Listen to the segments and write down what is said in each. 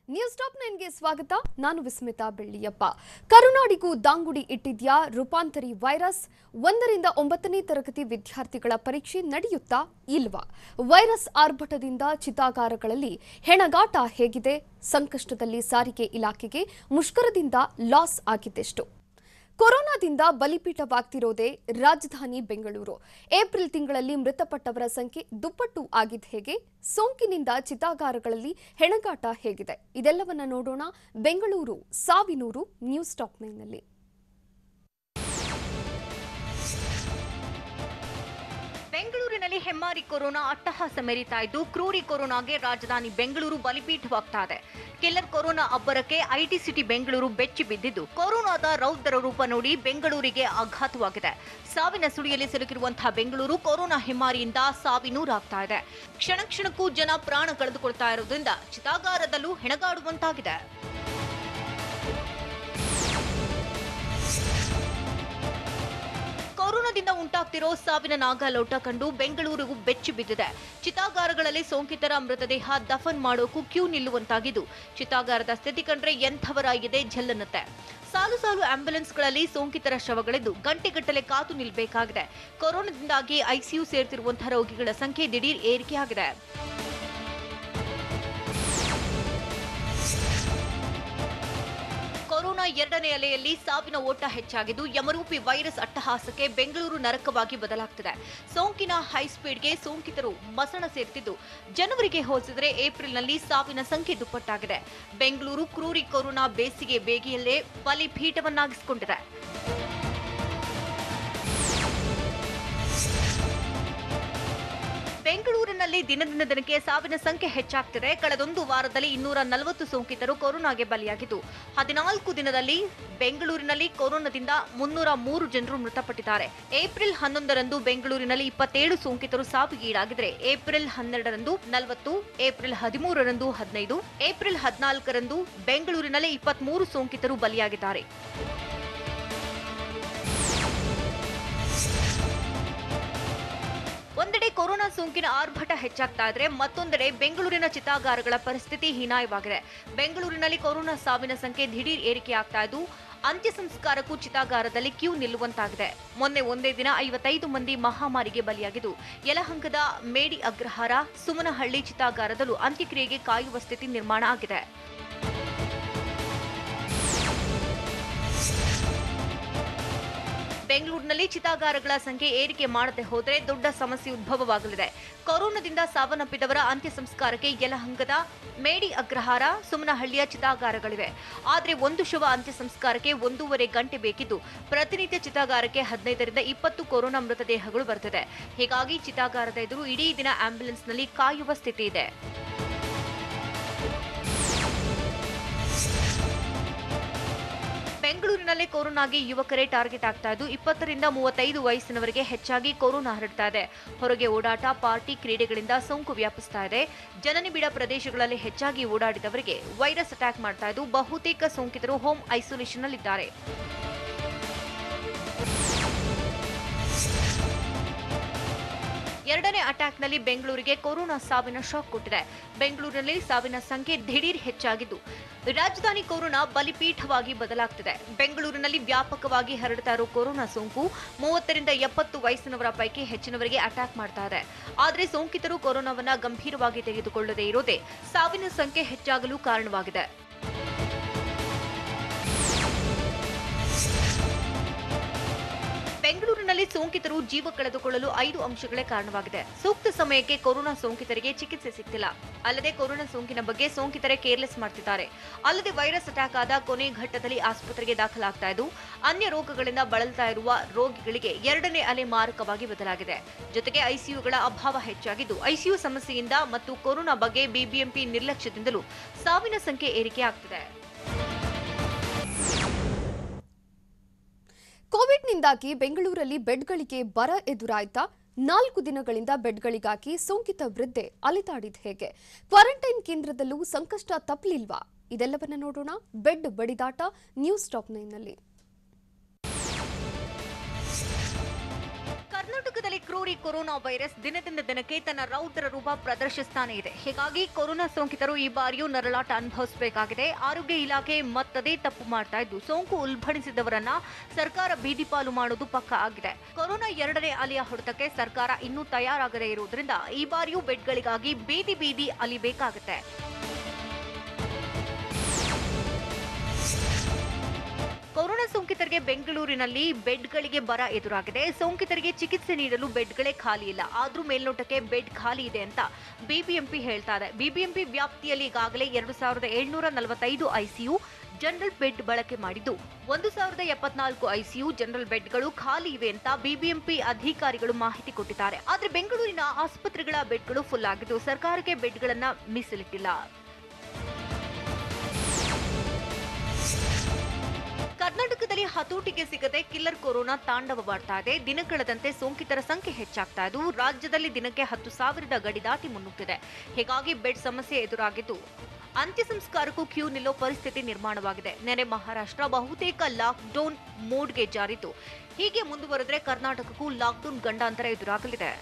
News top 9 ಗೆ ಸ್ವಾಗತ. ನಾನು ವಿಸ್ಮಿತಾ ಬೆಳ್ಳಿಯಪ್ಪ. ಕರುನಾಡಿಗೂ ದಾಂಗುಡಿ ಇಟ್ಟಿದ್ಯಾ ರೂಪಾಂತರಿ ವೈರಸ್? 1 ರಿಂದ 9ನೇ ತರಗತಿ ವಿದ್ಯಾರ್ಥಿಗಳ ಪರೀಕ್ಷೆ ನಡೆಯುತ್ತಾ ಇಲ್ವಾ? ವೈರಸ್ ಆರ್ಭಟದಿಂದ ಚಿತಾಗಾರಗಳಲ್ಲಿ ಹೆಣಗಾಟ ಹೇಗಿದೆ? ಸಂಕಷ್ಟದಲ್ಲಿ ಸಾರಿಗೆ ಇಲಾಖೆಗೆ ಮುಷ್ಕರದಿಂದ ಲಾಸ್ ಆಗಿದ್ದೆಷ್ಟು? ಕೊರೋನಾದಿಂದ ಬಲಿಪೀಠವಾಗ್ತಿರೋದೇ ರಾಜಧಾನಿ ಬೆಂಗಳೂರು. ಏಪ್ರಿಲ್ ತಿಂಗಳಲ್ಲಿ ಮೃತಪಟ್ಟವರ ಸಂಖ್ಯೆ ದುಪ್ಪಟ್ಟು ಆಗಿದ್ದು ಹೇಗೆ? ಸೋಂಕಿನಿಂದ ಚಿತಾಗಾರಗಳಲ್ಲಿ ಹೆಣಗಾಟ ಹೇಗಿದೆ? ಇದೆಲ್ಲವನ್ನ ನೋಡೋಣ ಬೆಂಗಳೂರು ಸಾವಿನೂರು ನ್ಯೂಸ್ ಟಾಪ್ 9ನಲ್ಲಿ. ಬೆಂಗಳೂರಿನಲ್ಲಿ ಹೆಮ್ಮಾರಿ ಕೊರೋನಾ ಅಟ್ಟಹಾಸ ಮೆರೀತಾ ಇದ್ದು, ಕ್ರೂರಿ ಕೊರೋನಾಗೆ ರಾಜಧಾನಿ ಬೆಂಗಳೂರು ಬಲಿಪೀಠವಾಗ್ತಾ ಇದೆ. ಕಿಲ್ಲರ್ ಕೊರೋನಾ ಅಬ್ಬರಕ್ಕೆ ಐಟಿ ಸಿಟಿ ಬೆಂಗಳೂರು ಬೆಚ್ಚಿ ಬಿದ್ದಿದ್ದು, ಕೊರೋನಾದ ರೌದ್ರ ರೂಪ ನೋಡಿ ಬೆಂಗಳೂರಿಗೆ ಆಘಾತವಾಗಿದೆ. ಸಾವಿನ ಸುಳಿಯಲ್ಲಿ ಸಿಲುಕಿರುವಂತಹ ಬೆಂಗಳೂರು ಕೊರೋನಾ ಹೆಮ್ಮಾರಿಯಿಂದ ಸಾವಿನೂರಾಗ್ತಾ ಇದೆ. ಕ್ಷಣ ಕ್ಷಣಕ್ಕೂ ಜನ ಪ್ರಾಣ ಕಳೆದುಕೊಳ್ತಾ ಇರೋದ್ರಿಂದ ಚಿತಾಗಾರದಲ್ಲೂ ಹೆಣಗಾಡುವಂತಾಗಿದೆ. ಕೊರೋನಾದಿಂದ ಉಂಟಾಗ್ತಿರೋ ಸಾವಿನ ನಾಗಾಲೋಟ ಕಂಡು ಬೆಂಗಳೂರಿಗೂ ಬೆಚ್ಚಿ ಬಿದ್ದಿದೆ. ಚಿತಾಗಾರಗಳಲ್ಲಿ ಸೋಂಕಿತರ ಮೃತದೇಹ ದಫನ್ ಮಾಡೋಕು ಕ್ಯೂ ನಿಲ್ಲುವಂತಾಗಿದ್ದು, ಚಿತಾಗಾರದ ಸ್ಥಿತಿ ಕಂಡ್ರೆ ಎಂಥವರಾಗಿದೆ ಝಲ್ಲನ್ನತ್ತೆ. ಸಾಲು ಸಾಲು ಆಂಬ್ಯುಲೆನ್ಸ್ಗಳಲ್ಲಿ ಸೋಂಕಿತರ ಶವಗಳಿದ್ದು ಗಂಟೆಗಟ್ಟಲೆ ಕಾತು ನಿಲ್ಲಬೇಕಾಗಿದೆ. ಕೊರೋನಾದಿಂದಾಗಿ ಐಸಿಯು ಸೇರ್ತಿರುವಂತಹ ರೋಗಿಗಳ ಸಂಖ್ಯೆ ದಿಢೀರ್ ಏರಿಕೆಯಾಗಿದೆ. ಕೊರೋನಾ 2ನೇ ಅಲೆಯಲ್ಲಿ ಸಾವಿನ ಓಟ ಹೆಚ್ಚಾಗಿದ್ದು, ಯಮರೂಪಿ ವೈರಸ್ ಅಟ್ಟಹಾಸಕ್ಕೆ ಬೆಂಗಳೂರು ನರಕವಾಗಿ ಬದಲಾಗ್ತಿದೆ. ಸೋಂಕಿನ ಹೈಸ್ಪೀಡ್ಗೆ ಸೋಂಕಿತರು ಮಸಣ ಸೇರ್ತಿದ್ದು, ಜನವರಿಗೆ ಹೋಲಿಸಿದರೆ ಏಪ್ರಿಲ್ನಲ್ಲಿ ಸಾವಿನ ಸಂಖ್ಯೆ ದುಪ್ಪಟ್ಟಾಗಿದೆ. ಬೆಂಗಳೂರು ಕ್ರೂರಿ ಕೊರೋನಾ ಬೇಸಿಗೆ ಬೇಗೆಯಲ್ಲೇ ಬಲಿಪೀಠವನ್ನಾಗಿಸಿಕೊಂಡಿದೆ. ಬೆಂಗಳೂರಿನಲ್ಲಿ ದಿನದಿಂದ ದಿನಕ್ಕೆ ಸಾವಿನ ಸಂಖ್ಯೆ ಹೆಚ್ಚಾಗ್ತಿದೆ. ಕಳೆದೊಂದು ವಾರದಲ್ಲಿ 240 ಸೋಂಕಿತರು ಕೊರೋನಾಗೆ ಬಲಿಯಾಗಿದ್ದು, 14 ದಿನದಲ್ಲಿ ಬೆಂಗಳೂರಿನಲ್ಲಿ ಕೊರೋನಾದಿಂದ 303 ಜನರು ಮೃತಪಟ್ಟಿದ್ದಾರೆ. ಏಪ್ರಿಲ್ 11ರಂದು ಬೆಂಗಳೂರಿನಲ್ಲಿ 27 ಸೋಂಕಿತರು ಸಾವಿಗೀಡಾಗಿದ್ದರೆ, ಏಪ್ರಿಲ್ 12ರಂದು 40, ಏಪ್ರಿಲ್ 13ರಂದು 15, ಏಪ್ರಿಲ್ 14ರಂದು ಬೆಂಗಳೂರಿನಲ್ಲಿ 23 ಸೋಂಕಿತರು ಬಲಿಯಾಗಿದ್ದಾರೆ. ಒಂದೆಡೆ ಕೊರೋನಾ ಸೋಂಕಿನ ಆರ್ಭಟ ಹೆಚ್ಚಾಗ್ತಾ ಇದ್ರೆ, ಮತ್ತೊಂದೆಡೆ ಬೆಂಗಳೂರಿನ ಚಿತಾಗಾರಗಳ ಪರಿಸ್ಥಿತಿ ಹೀನಾಯವಾಗಿದೆ. ಬೆಂಗಳೂರಿನಲ್ಲಿ ಕೊರೋನಾ ಸಾವಿನ ಸಂಖ್ಯೆ ದಿಢೀರ್ ಏರಿಕೆಯಾಗ್ತಾ ಇದ್ದು, ಅಂತ್ಯ ಸಂಸ್ಕಾರಕ್ಕೂ ಚಿತಾಗಾರದಲ್ಲಿ ಕ್ಯೂ ನಿಲ್ಲುವಂತಾಗಿದೆ. ಮೊನ್ನೆ ಒಂದೇ ದಿನ 55 ಮಂದಿ ಮಹಾಮಾರಿಗೆ ಬಲಿಯಾಗಿದ್ದು, ಯಲಹಂಕದ ಮೇಡಿ ಅಗ್ರಹಾರ, ಸುಮನಹಳ್ಳಿ ಚಿತಾಗಾರದಲ್ಲೂ ಅಂತ್ಯಕ್ರಿಯೆಗೆ ಕಾಯುವ ಸ್ಥಿತಿ ನಿರ್ಮಾಣ ಆಗಿದೆ. ಬೆಂಗಳೂರಿನಲ್ಲಿ ಚಿತಾಗಾರಗಳ ಸಂಖ್ಯೆ ಏರಿಕೆ ಮಾಡದೆ ಹೋದರೆ ದೊಡ್ಡ ಸಮಸ್ಯೆ ಉದ್ಭವವಾಗಲಿದೆ. ಕೊರೋನಾದಿಂದ ಸಾವನ್ನಪ್ಪಿದವರ ಅಂತ್ಯ ಸಂಸ್ಕಾರಕ್ಕೆ ಯಲಹಂಕದ ಮೇಡಿ ಅಗ್ರಹಾರ, ಸುಮನಹಳ್ಳಿಯ ಚಿತಾಗಾರಗಳಿವೆ. ಆದರೆ ಒಂದು ಶವ ಅಂತ್ಯ ಸಂಸ್ಕಾರಕ್ಕೆ 1.5 ಗಂಟೆ ಬೇಕಿದ್ದು, ಪ್ರತಿನಿತ್ಯ ಚಿತಾಗಾರಕ್ಕೆ 15ರಿಂದ 20 ಕೊರೋನಾ ಮೃತದೇಹಗಳು ಬರುತ್ತಿದೆ. ಹೀಗಾಗಿ ಚಿತಾಗಾರದ ಎದುರು ಇಡೀ ದಿನ ಆಂಬ್ಯುಲೆನ್ಸ್ನಲ್ಲಿ ಕಾಯುವ ಸ್ಥಿತಿ ಇದೆ. ಬೆಂಗಳೂರಿನಲ್ಲಿ ಕೊರೋನಾಗೆ ಯುವಕರೇ ಟಾರ್ಗೆಟ್ ಆಗ್ತಾ ಇದ್ದು, 20ರಿಂದ 35 ವಯಸ್ಸಿನವರಿಗೆ ಹೆಚ್ಚಾಗಿ ಕೊರೋನಾ ಹರಡ್ತಾ ಇದೆ. ಹೊರಗೆ ಓಡಾಟ, ಪಾರ್ಟಿ, ಕ್ರೀಡೆಗಳಿಂದ ಸೋಂಕು ವ್ಯಾಪಿಸ್ತಾ ಇದೆ. ಜನನಿಬಿಡ ಪ್ರದೇಶಗಳಲ್ಲಿ ಹೆಚ್ಚಾಗಿ ಓಡಾಡಿದವರಿಗೆ ವೈರಸ್ ಅಟ್ಯಾಕ್ ಮಾಡ್ತಾ ಇದ್ದು, ಬಹುತೇಕ ಸೋಂಕಿತರು ಹೋಮ್ ಐಸೋಲೇಷನ್ನಲ್ಲಿದ್ದಾರೆ. ಎರಡನೇ ಅಟ್ಯಾಕ್ನಲ್ಲಿ ಬೆಂಗಳೂರಿಗೆ ಕೊರೋನಾ ಸಾವಿನ ಶಾಕ್ ಕೊಟ್ಟಿದೆ. ಬೆಂಗಳೂರಿನಲ್ಲಿ ಸಾವಿನ ಸಂಖ್ಯೆ ದಿಢೀರ್ ಹೆಚ್ಚಾಗಿದ್ದು, ರಾಜಧಾನಿ ಕೊರೋನಾ ಬಲಿಪೀಠವಾಗಿ ಬದಲಾಗ್ತಿದೆ. ಬೆಂಗಳೂರಿನಲ್ಲಿ ವ್ಯಾಪಕವಾಗಿ ಹರಡ್ತಾ ಇರೋ ಕೊರೋನಾ ಸೋಂಕು 30ರಿಂದ 70 ವಯಸ್ಸಿನವರ ಪೈಕಿ ಹೆಚ್ಚಿನವರಿಗೆ ಅಟ್ಯಾಕ್ ಮಾಡ್ತಾ ಇದೆ. ಆದರೆ ಸೋಂಕಿತರು ಕೊರೋನಾವನ್ನ ಗಂಭೀರವಾಗಿ ತೆಗೆದುಕೊಳ್ಳದೇ ಇರೋದೇ ಸಾವಿನ ಸಂಖ್ಯೆ ಹೆಚ್ಚಾಗಲು ಕಾರಣವಾಗಿದೆ. ಬೆಂಗಳೂರಿನಲ್ಲಿ ಸೋಂಕಿತರು ಜೀವ ಕಳೆದುಕೊಳ್ಳಲು 5 ಅಂಶಗಳೇ ಕಾರಣವಾಗಿದೆ. ಸೂಕ್ತ ಸಮಯಕ್ಕೆ ಕೊರೋನಾ ಸೋಂಕಿತರಿಗೆ ಚಿಕಿತ್ಸೆ ಸಿಗ್ತಿಲ್ಲ. ಅಲ್ಲದೆ ಕೊರೋನಾ ಸೋಂಕಿನ ಬಗ್ಗೆ ಸೋಂಕಿತರೇ ಕೇರ್ಲೆಸ್ ಮಾಡ್ತಿದ್ದಾರೆ. ಅಲ್ಲದೆ ವೈರಸ್ ಅಟ್ಯಾಕ್ ಆದ ಕೊನೆ ಘಟ್ಟದಲ್ಲಿ ಆಸ್ಪತ್ರೆಗೆ ದಾಖಲಾಗ್ತಾ ಇದ್ದು, ಅನ್ಯ ರೋಗಗಳಿಂದ ಬಳಲ್ತಾ ಇರುವ ರೋಗಿಗಳಿಗೆ 2ನೇ ಅಲೆ ಮಾರಕವಾಗಿ ಬದಲಾಗಿದೆ. ಜೊತೆಗೆ ಐಸಿಯುಗಳ ಅಭಾವ ಹೆಚ್ಚಾಗಿದ್ದು, ಐಸಿಯು ಸಮಸ್ಯೆಯಿಂದ ಮತ್ತು ಕೊರೋನಾ ಬಗ್ಗೆ ಬಿಬಿಎಂಪಿ ನಿರ್ಲಕ್ಷ್ಯದಿಂದಲೂ ಸಾವಿನ ಸಂಖ್ಯೆ ಏರಿಕೆ ಆಗ್ತಿದೆ. ಕೋವಿಡ್ನಿಂದಾಗಿ ಬೆಂಗಳೂರಲ್ಲಿ ಬೆಡ್ಗಳಿಗೆ ಬರ ಎದುರಾಯ್ತಾ? 4 ದಿನಗಳಿಂದ ಬೆಡ್ಗಳಿಗಾಗಿ ಸೋಂಕಿತ ವೃದ್ಧೆ ಅಲೆದಾಡಿದ ಹೇಗೆ? ಕ್ವಾರಂಟೈನ್ ಕೇಂದ್ರದಲ್ಲೂ ಸಂಕಷ್ಟ ತಪ್ಪಲಿಲ್ವಾ? ಇದೆಲ್ಲವನ್ನ ನೋಡೋಣ ಬೆಡ್ ಬಡಿದಾಟ ನ್ಯೂಸ್ ಟಾಪ್ 9ನಲ್ಲಿ. ಕರ್ನಾಟಕದಲ್ಲಿ ಕ್ರೂರಿ ಕೊರೋನಾ ವೈರಸ್ ದಿನದಿಂದ ದಿನಕ್ಕೆ ತನ್ನ ರೌದ್ರ ರೂಪ ಪ್ರದರ್ಶಿಸ್ತಾನೆ ಇದೆ. ಹೀಗಾಗಿ ಕೊರೋನಾ ಸೋಂಕಿತರು ಈ ಬಾರಿಯೂ ನರಳಾಟ ಅನುಭವಿಸಬೇಕಾಗಿದೆ. ಆರೋಗ್ಯ ಇಲಾಖೆ ಮತ್ತದೇ ತಪ್ಪು ಮಾಡ್ತಾ ಇದ್ದು ಸೋಂಕು ಉಲ್ಬಣಿಸಿದವರನ್ನ ಸರ್ಕಾರ ಬೀದಿಪಾಲು ಮಾಡುವುದು ಪಕ್ಕಾ ಆಗಿದೆ. ಕೊರೋನಾ ಎರಡನೇ ಅಲೆಯ ಹೊಡೆತಕ್ಕೆ ಸರ್ಕಾರ ಇನ್ನೂ ತಯಾರಾಗದೇ ಇರುವುದರಿಂದ ಈ ಬಾರಿಯೂ ಬೆಡ್ಗಳಿಗಾಗಿ ಬೀದಿ ಬೀದಿ ಅಲಿಬೇಕಾಗುತ್ತೆ. ಕೊರೋನಾ ಸೋಂಕಿತರಿಗೆ ಬೆಂಗಳೂರಿನಲ್ಲಿ ಬೆಡ್ಗಳಿಗೆ ಬರ ಎದುರಾಗಿದೆ. ಸೋಂಕಿತರಿಗೆ ಚಿಕಿತ್ಸೆ ನೀಡಲು ಬೆಡ್ಗಳೇ ಖಾಲಿ ಇಲ್ಲ. ಆದ್ರೂ ಮೇಲ್ನೋಟಕ್ಕೆ ಬೆಡ್ ಖಾಲಿ ಇದೆ ಅಂತ ಬಿಬಿಎಂಪಿ ಹೇಳ್ತಾ ಇದೆ. ಬಿಬಿಎಂಪಿ ವ್ಯಾಪ್ತಿಯಲ್ಲಿ ಈಗಾಗಲೇ 2745 ಐಸಿಯು ಜನರಲ್ ಬೆಡ್ ಬಳಕೆ ಮಾಡಿದ್ದು 1074 ಐಸಿಯು ಜನರಲ್ ಬೆಡ್ಗಳು ಖಾಲಿ ಇವೆ ಅಂತ ಬಿಬಿಎಂಪಿ ಅಧಿಕಾರಿಗಳು ಮಾಹಿತಿ ಕೊಟ್ಟಿದ್ದಾರೆ. ಆದ್ರೆ ಬೆಂಗಳೂರಿನ ಆಸ್ಪತ್ರೆಗಳ ಬೆಡ್ಗಳು ಫುಲ್ ಆಗಿದ್ದು ಸರ್ಕಾರಕ್ಕೆ ಬೆಡ್ಗಳನ್ನ ಮೀಸಲಿಟ್ಟಿಲ್ಲ. ಕರ್ನಾಟಕದಲ್ಲಿ ಹತೋಟಿಗೆ ಸಿಗದೆ ಕಿಲ್ಲರ್ ಕೊರೋನಾ ತಾಂಡವವಾಡ್ತಾ ಇದೆ. ದಿನ ಕಳೆದಂತೆ ಸೋಂಕಿತರ ಸಂಖ್ಯೆ ಹೆಚ್ಚಾಗ್ತಾ ಇದ್ದು ರಾಜ್ಯದಲ್ಲಿ ದಿನಕ್ಕೆ 10,000 ಗಡಿ ದಾಟಿ ಮುನ್ನುಗ್ತಿದೆ. ಹೀಗಾಗಿ ಬೆಡ್ ಸಮಸ್ಯೆ ಎದುರಾಗಿದ್ದು ಅಂತ್ಯ ಸಂಸ್ಕಾರಕ್ಕೂ ಕ್ಯೂ ನಿಲ್ಲೋ ಪರಿಸ್ಥಿತಿ ನಿರ್ಮಾಣವಾಗಿದೆ. ನೆರೆ ಮಹಾರಾಷ್ಟ್ರ ಬಹುತೇಕ ಲಾಕ್ಡೌನ್ ಮೋಡ್ಗೆ ಜಾರಿತು. ಹೀಗೆ ಮುಂದುವರೆದ್ರೆ ಕರ್ನಾಟಕಕ್ಕೂ ಲಾಕ್ಡೌನ್ ಗಂಡಾಂತರ ಎದುರಾಗಲಿದೆ.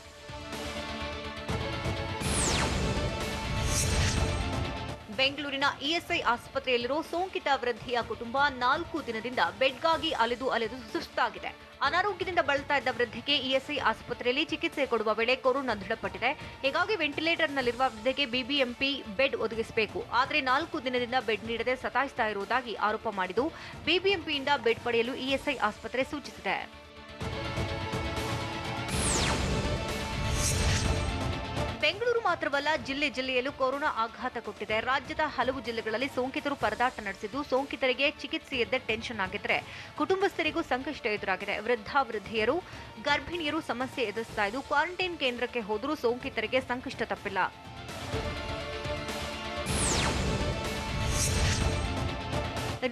ಬೆಂಗಳೂರಿನ ಇಎಸ್ಐ ಆಸ್ಪತ್ರೆಯಲ್ಲಿರೋ ಸೋಂಕಿತ ವೃದ್ಧೆಯ ಕುಟುಂಬ 4 ದಿನದಿಂದ ಬೆಡ್ಗಾಗಿ ಅಲೆದು ಸುಸ್ತಾಗಿದೆ. ಅನಾರೋಗ್ಯದಿಂದ ಬಳಲ್ತಾ ಇದ್ದ ವೃದ್ಧೆಗೆ ಇಎಸ್ಐ ಆಸ್ಪತ್ರೆಯಲ್ಲಿ ಚಿಕಿತ್ಸೆ ಕೊಡುವ ವೇಳೆ ಕೊರೋನಾ ದೃಢಪಟ್ಟಿದೆ. ಹೀಗಾಗಿ ವೆಂಟಿಲೇಟರ್ನಲ್ಲಿರುವ ವೃದ್ಧೆಗೆ ಬಿಬಿಎಂಪಿ ಬೆಡ್ ಒದಗಿಸಬೇಕು. ಆದರೆ 4 ದಿನದಿಂದ ಬೆಡ್ ನೀಡದೆ ಸತಾಯಿಸ್ತಾ ಇರುವುದಾಗಿ ಆರೋಪ ಮಾಡಿದ್ದು ಬಿಬಿಎಂಪಿಯಿಂದ ಬೆಡ್ ಪಡೆಯಲು ಇಎಸ್ಐ ಆಸ್ಪತ್ರೆ ಸೂಚಿಸಿದೆ. ಬೆಂಗಳೂರು ಮಾತ್ರವಲ್ಲ, ಜಿಲ್ಲೆಯಲ್ಲೂ ಕೊರೋನಾ ಆಘಾತ ಕೊಟ್ಟಿದೆ. ರಾಜ್ಯದ ಹಲವು ಜಿಲ್ಲೆಗಳಲ್ಲಿ ಸೋಂಕಿತರು ಪರದಾಟ ನಡೆಸಿದ್ದು ಸೋಂಕಿತರಿಗೆ ಚಿಕಿತ್ಸೆಯದ್ದೇ ಟೆನ್ಷನ್ ಆಗಿದ್ರೆ ಕುಟುಂಬಸ್ಥರಿಗೂ ಸಂಕಷ್ಟ ಎದುರಾಗಿದೆ. ವೃದ್ಧೆಯರು ಗರ್ಭಿಣಿಯರು ಸಮಸ್ಯೆ ಎದುರಿಸ್ತಾ ಇದ್ದು ಕ್ವಾರಂಟೈನ್ ಕೇಂದ್ರಕ್ಕೆ ಹೋದರೂ ಸೋಂಕಿತರಿಗೆ ಸಂಕಷ್ಟ ತಪ್ಪಿಲ್ಲ.